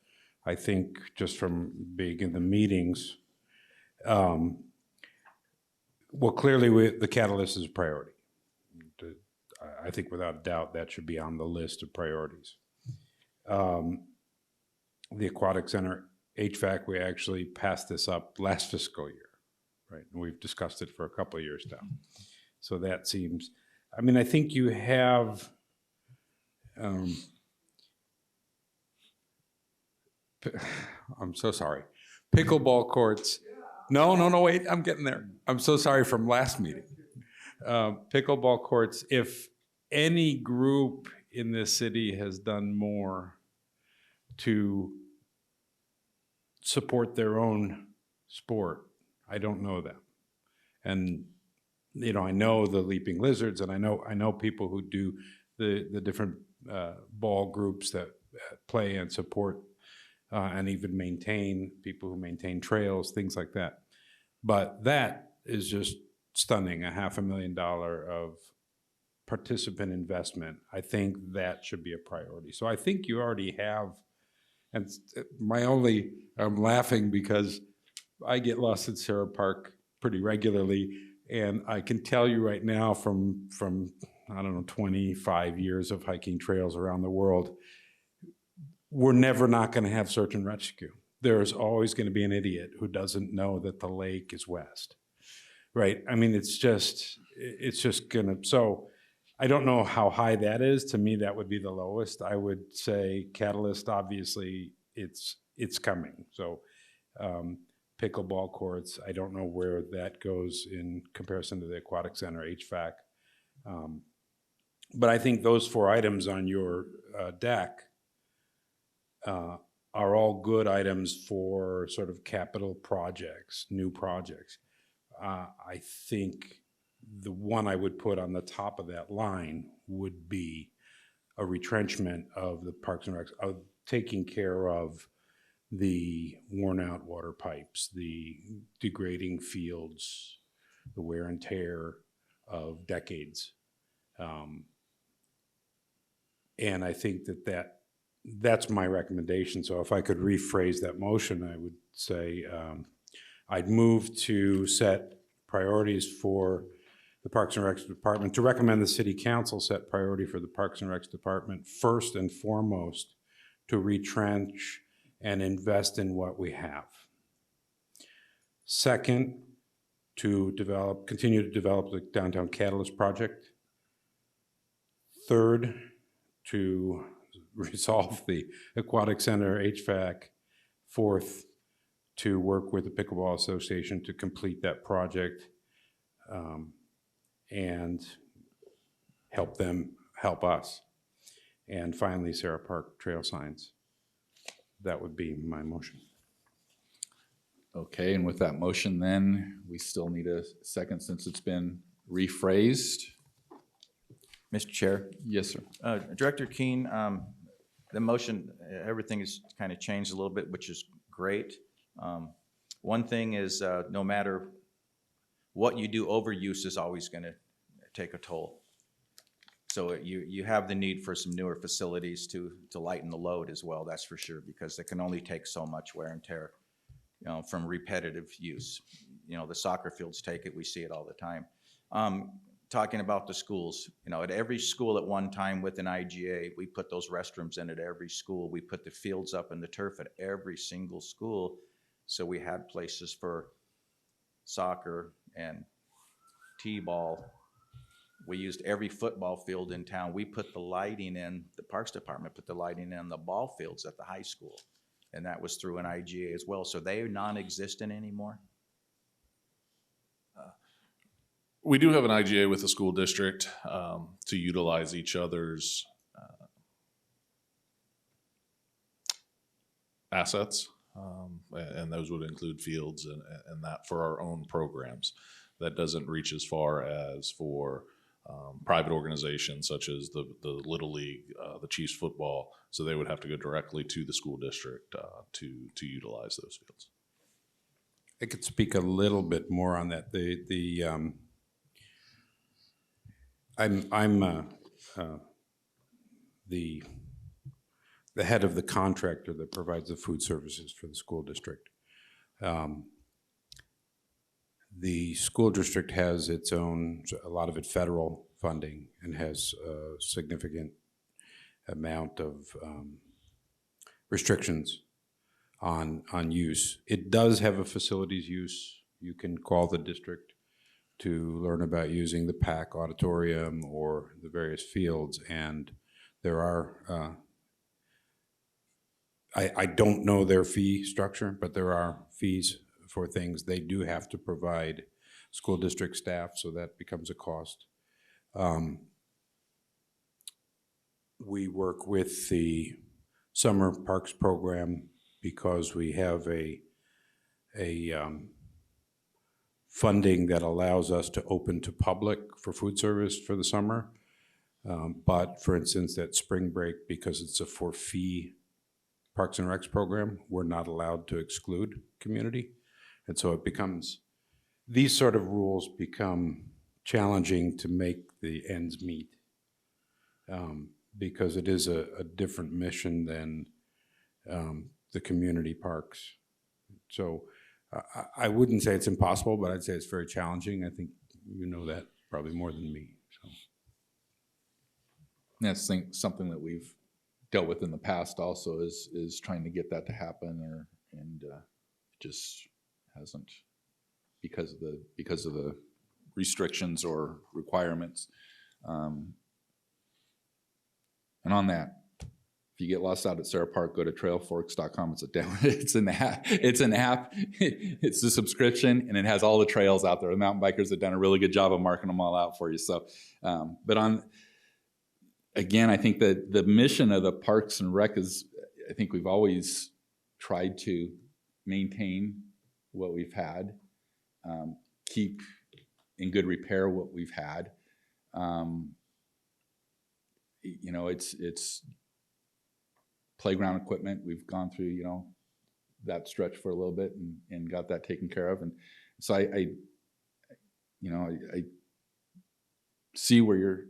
I think just from being in the meetings, well, clearly the catalyst is a priority. I think without a doubt that should be on the list of priorities. The Aquatic Center HVAC, we actually passed this up last fiscal year, right? And we've discussed it for a couple of years now. So that seems, I think you have, I'm so sorry. Pickleball courts. No, wait, I'm getting there. I'm so sorry from last meeting. Pickleball courts, if any group in this city has done more to support their own sport, I don't know them. And, I know the Leaping Lizards, and I know people who do the different ball groups that play and support and even maintain, people who maintain trails, things like that. But that is just stunning, $500,000 of participant investment. I think that should be a priority. So I think you already have, and I'm laughing because I get lost in Sarah Park pretty regularly, and I can tell you right now from I don't know, 25 years of hiking trails around the world, we're never not going to have search and rescue. There's always going to be an idiot who doesn't know that the lake is west, right? It's just going to, so I don't know how high that is. To me, that would be the lowest. I would say catalyst, obviously, it's coming. So pickleball courts, I don't know where that goes in comparison to the Aquatic Center HVAC. But I think those 4 items on your deck are all good items for sort of capital projects, new projects. I think the one I would put on the top of that line would be a retrenchment of the Parks and Recs, of taking care of the worn out water pipes, the degrading fields, the wear and tear of decades. And I think that's my recommendation. So if I could rephrase that motion, I would say I'd move to set priorities for the Parks and Recs Department, to recommend the City Council set priority for the Parks and Recs Department first and foremost to retrench and invest in what we have. Second, to continue to develop the Downtown Catalyst project. Third, to resolve the Aquatic Center HVAC. Fourth, to work with the Pickleball Association to complete that project and help them help us. And finally, Sarah Park trail signs. That would be my motion. Okay, and with that motion then, we still need a second since it's been rephrased. Mr. Chair. Yes, sir. Director Keene, the motion, everything has kind of changed a little bit, which is great. One thing is no matter what you do, overuse is always going to take a toll. So you have the need for some newer facilities to lighten the load as well, that's for sure, because it can only take so much wear and tear, from repetitive use. The soccer fields take it, we see it all the time. Talking about the schools, at every school at one time with an IGA, we put those restrooms in at every school. We put the fields up and the turf at every single school. So we had places for soccer and t-ball. We used every football field in town. We put the lighting in, the Parks Department put the lighting in the ball fields at the high school. And that was through an IGA as well. So they are non-existent anymore. We do have an IGA with the school district to utilize each other's assets, and those would include fields and that for our own programs. That doesn't reach as far as for private organizations such as the Little League, the Chiefs football. So they would have to go directly to the school district to utilize those fields. I could speak a little bit more on that. I'm the head of the contractor that provides the food services for the school district. The school district has its own, a lot of it federal funding, and has a significant amount of restrictions on use. It does have a facilities use. You can call the district to learn about using the PAC auditorium or the various fields, and there are, I don't know their fee structure, but there are fees for things. They do have to provide school district staff, so that becomes a cost. We work with the summer parks program because we have a funding that allows us to open to public for food service for the summer. But for instance, at spring break, because it's a for fee Parks and Recs program, we're not allowed to exclude community. And so it becomes, these sort of rules become challenging to make the ends meet, because it is a different mission than the community parks. So I wouldn't say it's impossible, but I'd say it's very challenging. I think you know that probably more than me. So. That's something that we've dealt with in the past also is trying to get that to happen, and just hasn't because of the restrictions or requirements. And on that, if you get lost out at Sarah Park, go to trailforks.com. It's an app. It's a subscription, and it has all the trails out there. The mountain bikers have done a really good job of marking them all out for you. So, but again, I think that the mission of the Parks and Rec is, I think we've always tried to maintain what we've had, keep in good repair what we've had. You know, it's playground equipment. We've gone through, you know, that stretch for a little bit and got that taken care of. And so I see where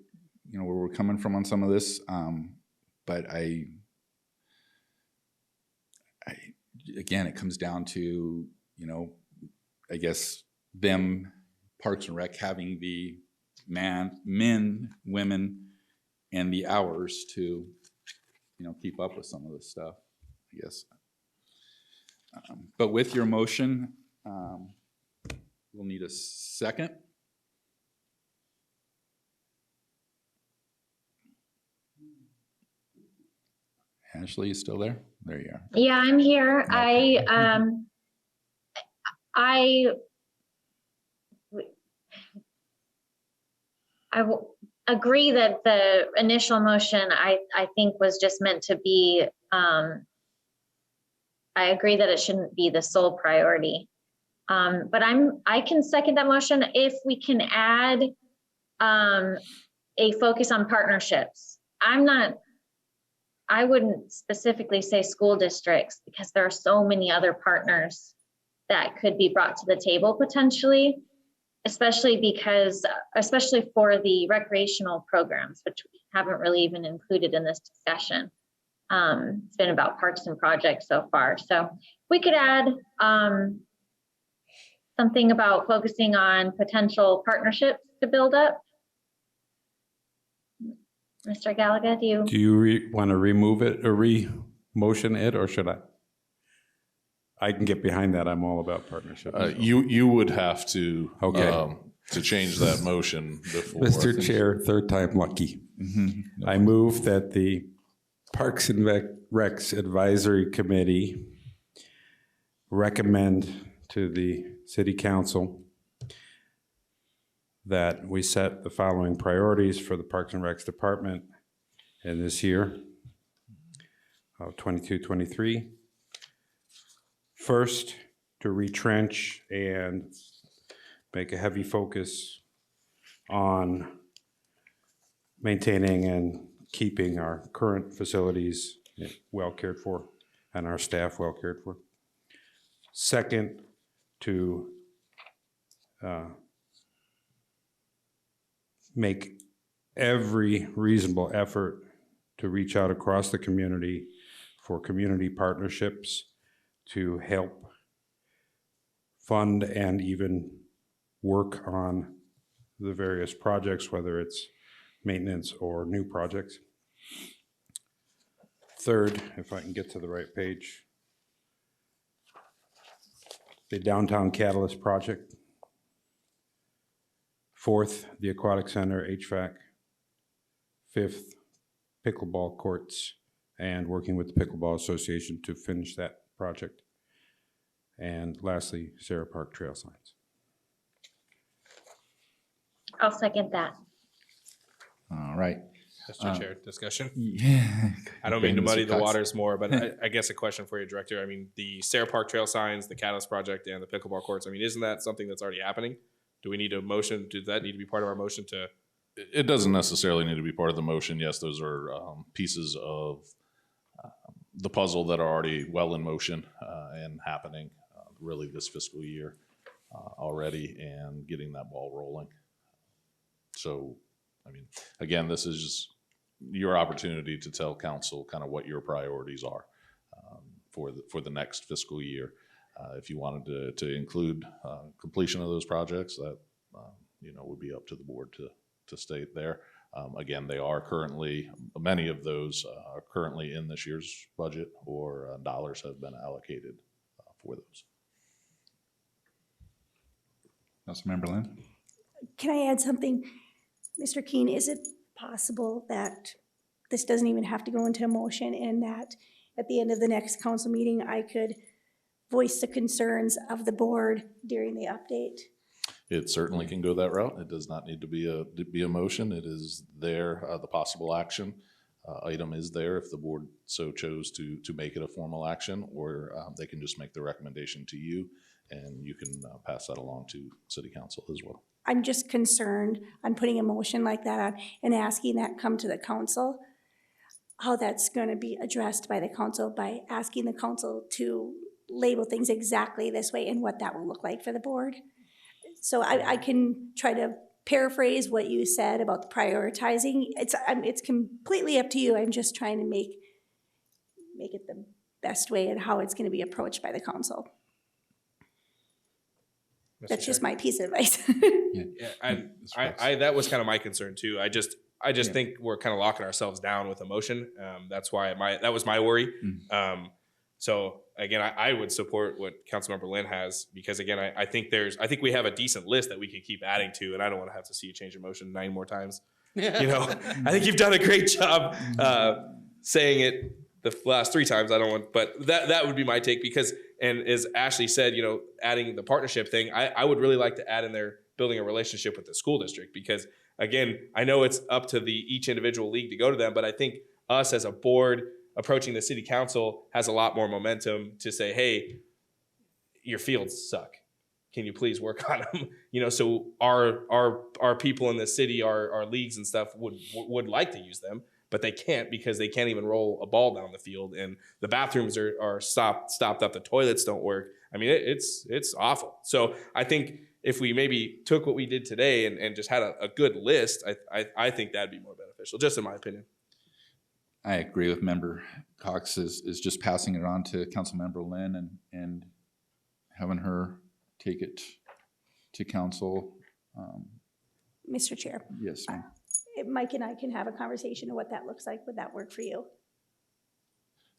where we're coming from on some of this. But again, it comes down to, you know, I guess them, Parks and Rec, having the men, women, and the hours to, you know, keep up with some of this stuff, I guess. But with your motion, we'll need a second. Ashley, you still there? There you are. Yeah, I'm here. Okay. I agree that the initial motion I think was just meant to be, I agree that it shouldn't be the sole priority. But I can second that motion if we can add a focus on partnerships. I wouldn't specifically say school districts because there are so many other partners that could be brought to the table potentially, especially for the recreational programs, which we haven't really even included in this discussion. It's been about parks and projects so far. So we could add something about focusing on potential partnerships to build up. Mr. Gallagher, do you Want to remove it or re-motion it, or should I? I can get behind that. I'm all about partnership. You would have to Okay. To change that motion before. Mr. Chair, third time lucky. Mm-hmm. I move that the Parks and Recs Advisory Committee recommend to the City Council that we set the following priorities for the Parks and Recs Department in this year of 22-23. First, to retrench and make a heavy focus on maintaining and keeping our current facilities well cared for and our staff well cared for. Second, to make every reasonable effort to reach out across the community for community partnerships to help fund and even work on the various projects, whether it's maintenance or new projects. Third, if I can get to the right page, the Downtown Catalyst Project. Fourth, the Aquatic Center HVAC. Fifth, pickleball courts and working with the Pickleball Association to finish that project. And lastly, Sarah Park trail signs. I'll second that. All right. Mr. Chair, discussion. Yeah. I don't mean to Okay, muddy Mr. the Cox. waters more, but I guess a question for you, Director. I mean, the Sarah Park trail signs, the Catalyst project, and the pickleball courts. I mean, isn't that something that's already happening? Do we need a motion? Does that need to be part of our motion to? It doesn't necessarily need to be part of the motion. Yes, those are pieces of the puzzle that are already well in motion and happening really this fiscal year already, and getting that ball rolling. So, I mean, again, this is just your opportunity to tell council kind of what your priorities are for the next fiscal year. If you wanted to include completion of those projects, that would be up to the board to state there. Again, they are currently, many of those are currently in this year's budget, or dollars have been allocated for those. Councilmember Lynn? Can I add something? Mr. Keene, is it possible that this doesn't even have to go into a motion, and that at the end of the next council meeting, I could voice the concerns of the board during the update? It certainly can go that route. It does not need to be a motion. It is there. The possible action item is there if the board so chose to make it a formal action, or they can just make the recommendation to you, and you can pass that along to City Council as well. I'm just concerned on putting a motion like that on and asking that come to the council, how that's going to be addressed by the council, by asking the council to label things exactly this way and what that will look like for the board. So I can try to paraphrase what you said about the prioritizing. It's completely up to you. I'm just trying to make it the best way and how it's going to be approached by the council. Mr. That's just Chair? my piece of advice. Yeah, I that was kind of my concern too. I just think we're kind of locking ourselves down with emotion. That's why that was my worry. So again, I would support what Councilmember Lynn has, because again, I think we have a decent list that we could keep adding to, and I don't want to have to see you change your motion 9 more times. I think you've done a great job saying it the last 3 times. I don't want, but that would be my take, because, and as Ashley said, adding the partnership thing, I would really like to add in there building a relationship with the school district, because again, I know it's up to each individual league to go to them, but I think us as a board approaching the city council has a lot more momentum to say, hey, your fields suck. Can you please work on them? So our people in the city, our leagues and stuff would like to use them, but they can't, because they can't even roll a ball down the field, and the bathrooms are stopped up. The toilets don't work. I mean, it's awful. So I think if we maybe took what we did today and just had a good list, I think that'd be more beneficial, just in my opinion. I agree with Member Cox is just passing it on to Councilmember Lynn and having her take it to council. Mr. Chair, Yes, ma'am. Mike and I can have a conversation of what that looks like. Would that work for you?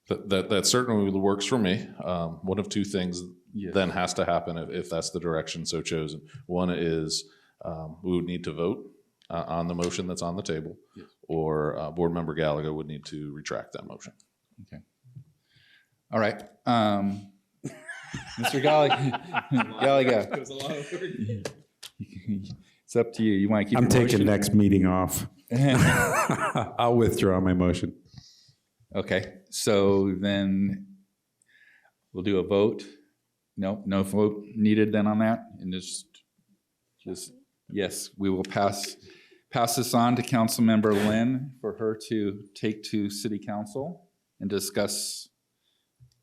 That certainly works for me. One of 2 things Yes. then has to happen if that's the direction so chosen. One is we would need to vote on the motion that's on the table, Yes. or Board Member Gallagher would need to retract that motion. Okay. All right. Mr. Gallagher. It was a lot of work. It's up to you. You want to keep I'm your taking motion? next meeting off. I'll withdraw my motion. Okay, so then we'll do a vote. No vote needed then on that, and just yes, we will pass this on to Councilmember Lynn for her to take to City Council and discuss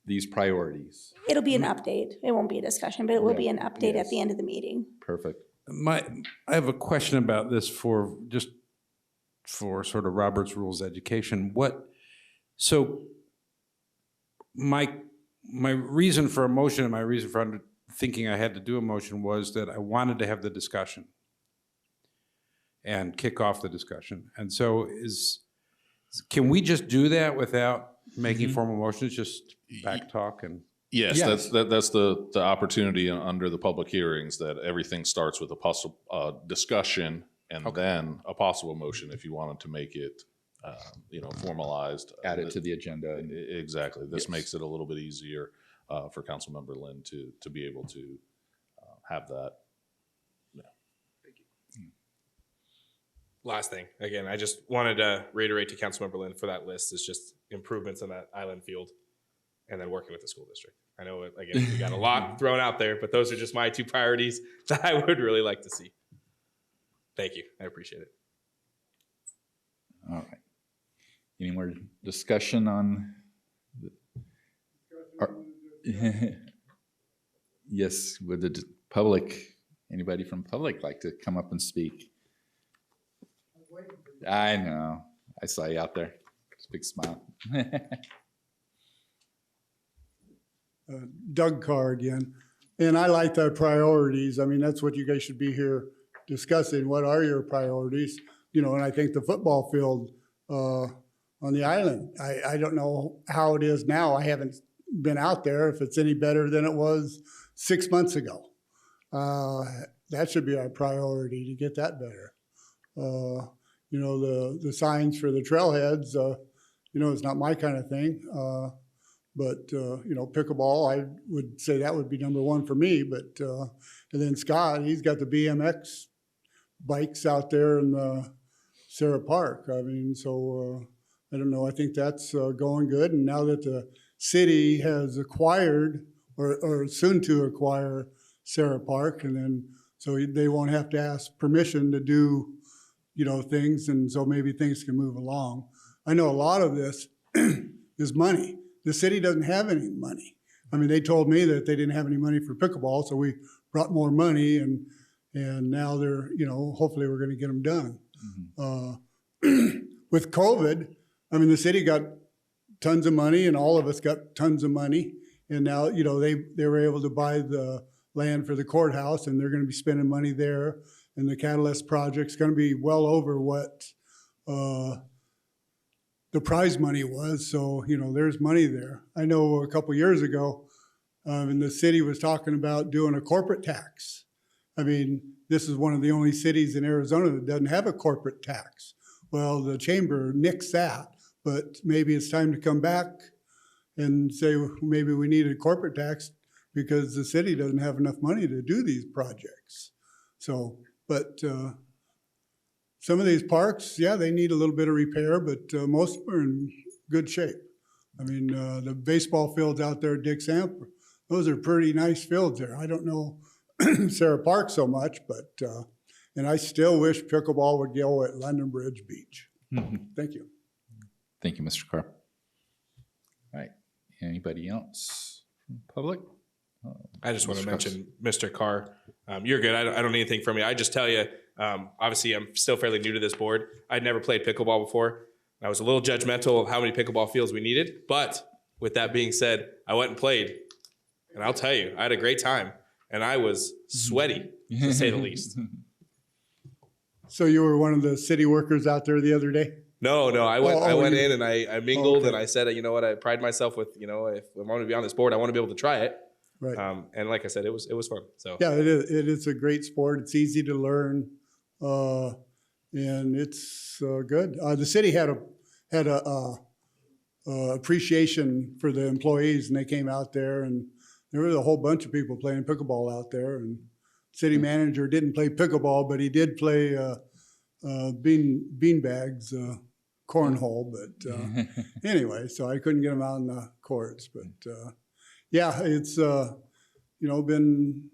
these priorities. It'll be an update. It won't be a discussion, but it will Yeah. be an update Yes. at the end of the meeting. Perfect. I have a question about this for sort of Robert's Rules education. So my reason for a motion and my reason for thinking I had to do a motion was that I wanted to have the discussion and kick off the discussion. And so can we just do that without making formal motions, just back talk and? Yes, Yes. that's the opportunity under the public hearings, that everything starts with a possible discussion and then a possible motion if you wanted to make it, formalized. Add it to the agenda. Exactly. This Yes. makes it a little bit easier for Councilmember Lynn to be able to have that. Last thing, again, I just wanted to reiterate to Councilmember Lynn for that list is just improvements in that island field and then working with the school district. I know, again, we got a lot thrown out there, but those are just my two priorities that I would really like to see. Thank you. I appreciate it. All right. Any more discussion on? Yes, would the public, anybody from public like to come up and speak? I know. I saw you out there. Just a big smile. Doug Carr again. And I like the priorities. I mean, that's what you guys should be here discussing. What are your priorities? And I think the football field on the island, I don't know how it is now. I haven't been out there, if it's any better than it was 6 months ago. That should be our priority, to get that better. The signs for the trailheads, it's not my kind of thing. But pickleball, I would say that would be number one for me. But and then Scott, he's got the BMX bikes out there in Sarah Park. I mean, so I don't know. I think that's going good. And now that the city has acquired or soon to acquire Sarah Park, and then so they won't have to ask permission to do things, and so maybe things can move along. I know a lot of this is money. The city doesn't have any money. I mean, they told me that they didn't have any money for pickleball, so we brought more money, and now they're, hopefully we're going to get them done. With COVID, I mean, the city got tons of money, and all of us got tons of money, and now, they were able to buy the land for the courthouse, and they're going to be spending money there, and the Catalyst project's going to be well over what the prize money was. So, there's money there. I know a couple years ago, and the city was talking about doing a corporate tax. I mean, this is one of the only cities in Arizona that doesn't have a corporate tax. Well, the chamber nixed that, but maybe it's time to come back and say, maybe we need a corporate tax because the city doesn't have enough money to do these projects. So, but some of these parks, yeah, they need a little bit of repair, but most of them are in good shape. I mean, the baseball fields out there at Dick Samp, those are pretty nice fields there. I don't know Sarah Park so much, but, and I still wish pickleball would go at London Bridge Beach. Thank you. Thank you, Mr. Carr. All right. Anybody else from public? I just want to Mr. Cox. mention Mr. Carr. You're good. I don't need anything from you. I just tell you, obviously, I'm still fairly new to this board. I'd never played pickleball before. I was a little judgmental of how many pickleball fields we needed. But with that being said, I went and played. And I'll tell you, I had a great time. And I was sweaty, to say the least. So you were one of the city workers out there the other day? No, I went you- in and I mingled okay. and I said, you know what, I pride myself with, if I want to be on this board, I want to be able to try it. Right. And like I said, it was fun. So Yeah, it is a great sport. It's easy to learn, and it's good. The city had a appreciation for the employees, and they came out there, and there was a whole bunch of people playing pickleball out there, and city manager didn't play pickleball, but he did play beanbags, cornhole. But anyway, so I couldn't get him out on the courts. But yeah, it's been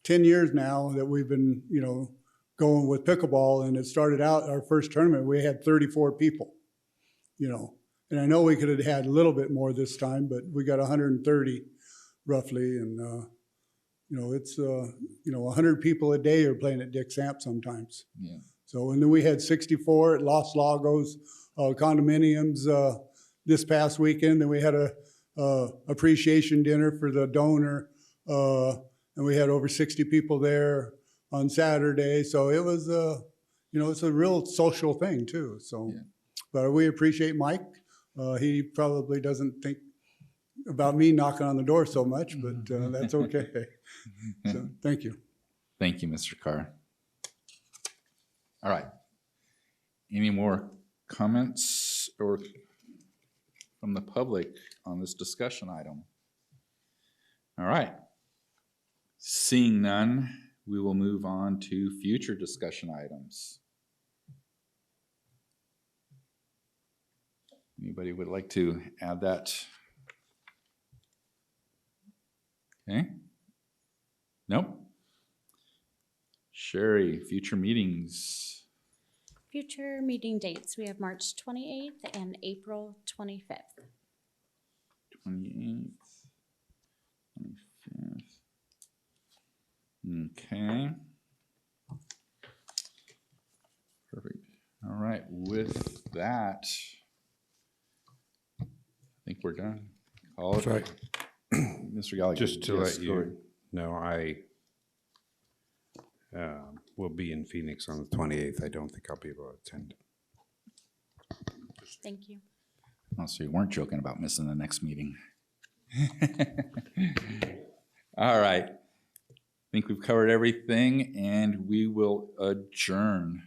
10 years now that we've been going with pickleball, and it started out our first tournament. We had 34 people, and I know we could have had a little bit more this time, but we got 130 roughly, and it's 100 people a day are playing at Dick Samp sometimes. Yeah. So, and then we had 64 at Los Lagos condominiums this past weekend. Then we had a appreciation dinner for the donor, and we had over 60 people there on Saturday. So it was it's a real social thing too. So, yeah. But we appreciate Mike. He probably doesn't think about me knocking on the door so much, but that's okay. So, thank you. Thank you, Mr. Carr. All right. Any more comments or from the public on this discussion item? All right. Seeing none, we will move on to future discussion items. Anybody would like to add that? Okay. Nope. Sherry, future meetings. Future meeting dates, we have March 28th and April 25th. 28th, 25th. Okay. Perfect. All right, with that, I think we're done. All That's right. Mr. Gallagher. Just to let you know, I will be in Phoenix on the 28th. I don't think I'll be able to attend. Thank you. Oh, so you weren't joking about missing the next meeting. All right. I think we've covered everything, and we will adjourn.